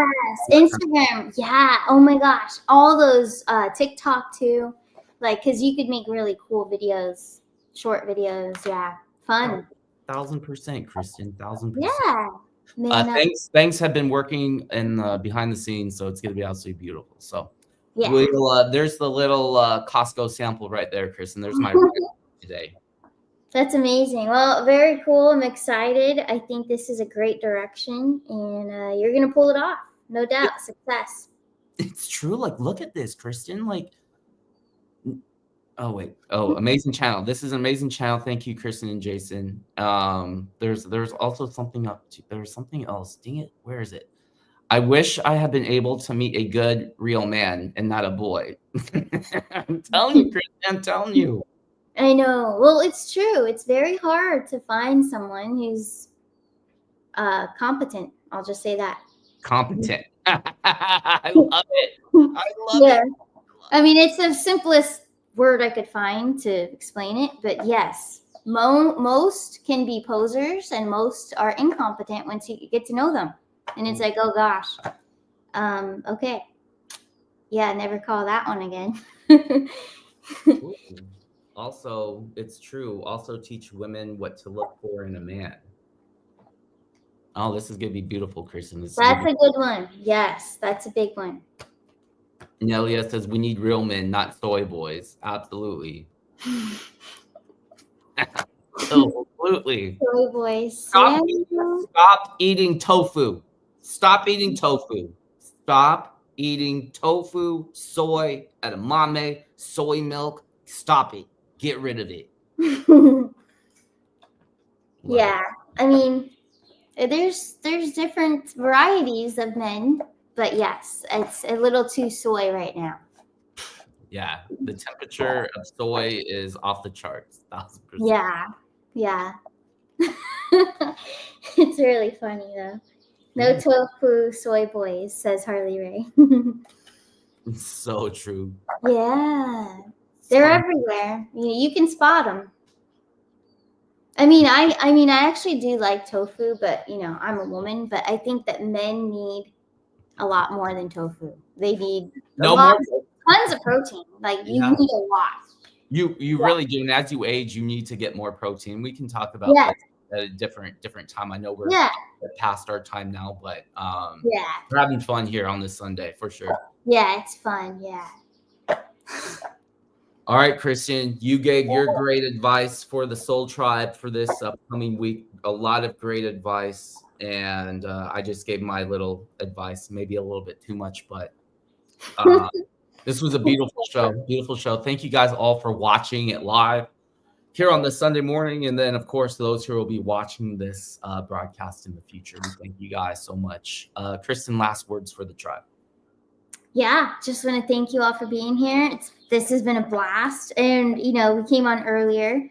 Instagram. Yeah. Oh my gosh. All those TikTok too. Because you could make really cool videos, short videos. Yeah. Fun. 1,000%, Kristen. 1,000%. Yeah. Thanks have been working in behind the scenes, so it's going to be absolutely beautiful. So yeah. There's the little Costco sample right there, Kristen. There's my today. That's amazing. Well, very cool. I'm excited. I think this is a great direction, and you're going to pull it off. No doubt. Success. It's true. Look at this, Kristen. Amazing channel. This is an amazing channel. Thank you, Kristen and Jason. There's also something there's something else. Dang it. Where is it? I wish I had been able to meet a good real man and not a boy. I'm telling you, Kristen. I'm telling you. I know. Well, it's true. It's very hard to find someone who's competent. I'll just say that. Competent. I love it. I love it. I mean, it's the simplest word I could find to explain it, but yes, most can be posers and most are incompetent once you get to know them. And it's like, oh gosh, okay. Yeah, never call that one again. Also, it's true. Also teach women what to look for in a man. Oh, this is going to be beautiful, Kristen. That's a good one. Yes, that's a big one. Nelia says, we need real men, not soy boys. Absolutely. Absolutely. Soy boys. Stop eating tofu. Stop eating tofu. Stop eating tofu, soy, edamame, soy milk. Stop it. Get rid of it. Yeah. I mean, there's different varieties of men, but yes, it's a little too soy right now. Yeah, the temperature of soy is off the charts. 1,000%. Yeah. It's really funny though. No tofu, soy boys, says Harley Ray. It's so true. Yeah, they're everywhere. You can spot them. I mean, I actually do like tofu, but I'm a woman. But I think that men need a lot more than tofu. They need No more. tons of protein. Like you Yeah. need a lot. You really do. And as you age, you need to get more protein. We can talk about Yeah. this at a different time. I know we're past our time now, but we're having fun here on this Sunday for sure. Yeah, it's fun. Yeah. All right, Christian, you gave your great advice for the Soul Tribe for this upcoming week. A lot of great advice. And I just gave my little advice, maybe a little bit too much, but this was a beautiful show. Beautiful show. Thank you guys all for watching it live here on this Sunday morning. And then, of course, those who will be watching this broadcast in the future. We thank you guys so much. Kristen, last words for the tribe. Yeah, just want to thank you all for being here. This has been a blast. And, you know, we came on earlier,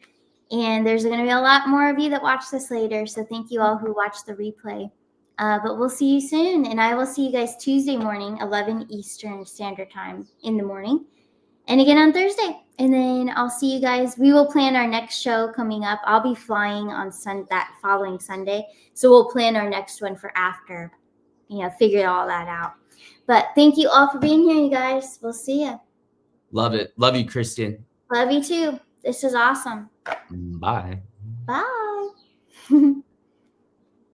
and there's going to be a lot more of you that watch this later. So thank you all who watched the replay. But we'll see you soon. And I will see you guys Tuesday morning, 11 Eastern Standard Time in the morning. And again on Thursday. And then I'll see you guys. We will plan our next show coming up. I'll be flying on that following Sunday. So we'll plan our next one for after, you know, figure all that out. But thank you all for being here, you guys. We'll see you. Love it. Love you, Christian. Love you too. This is awesome. Bye. Bye.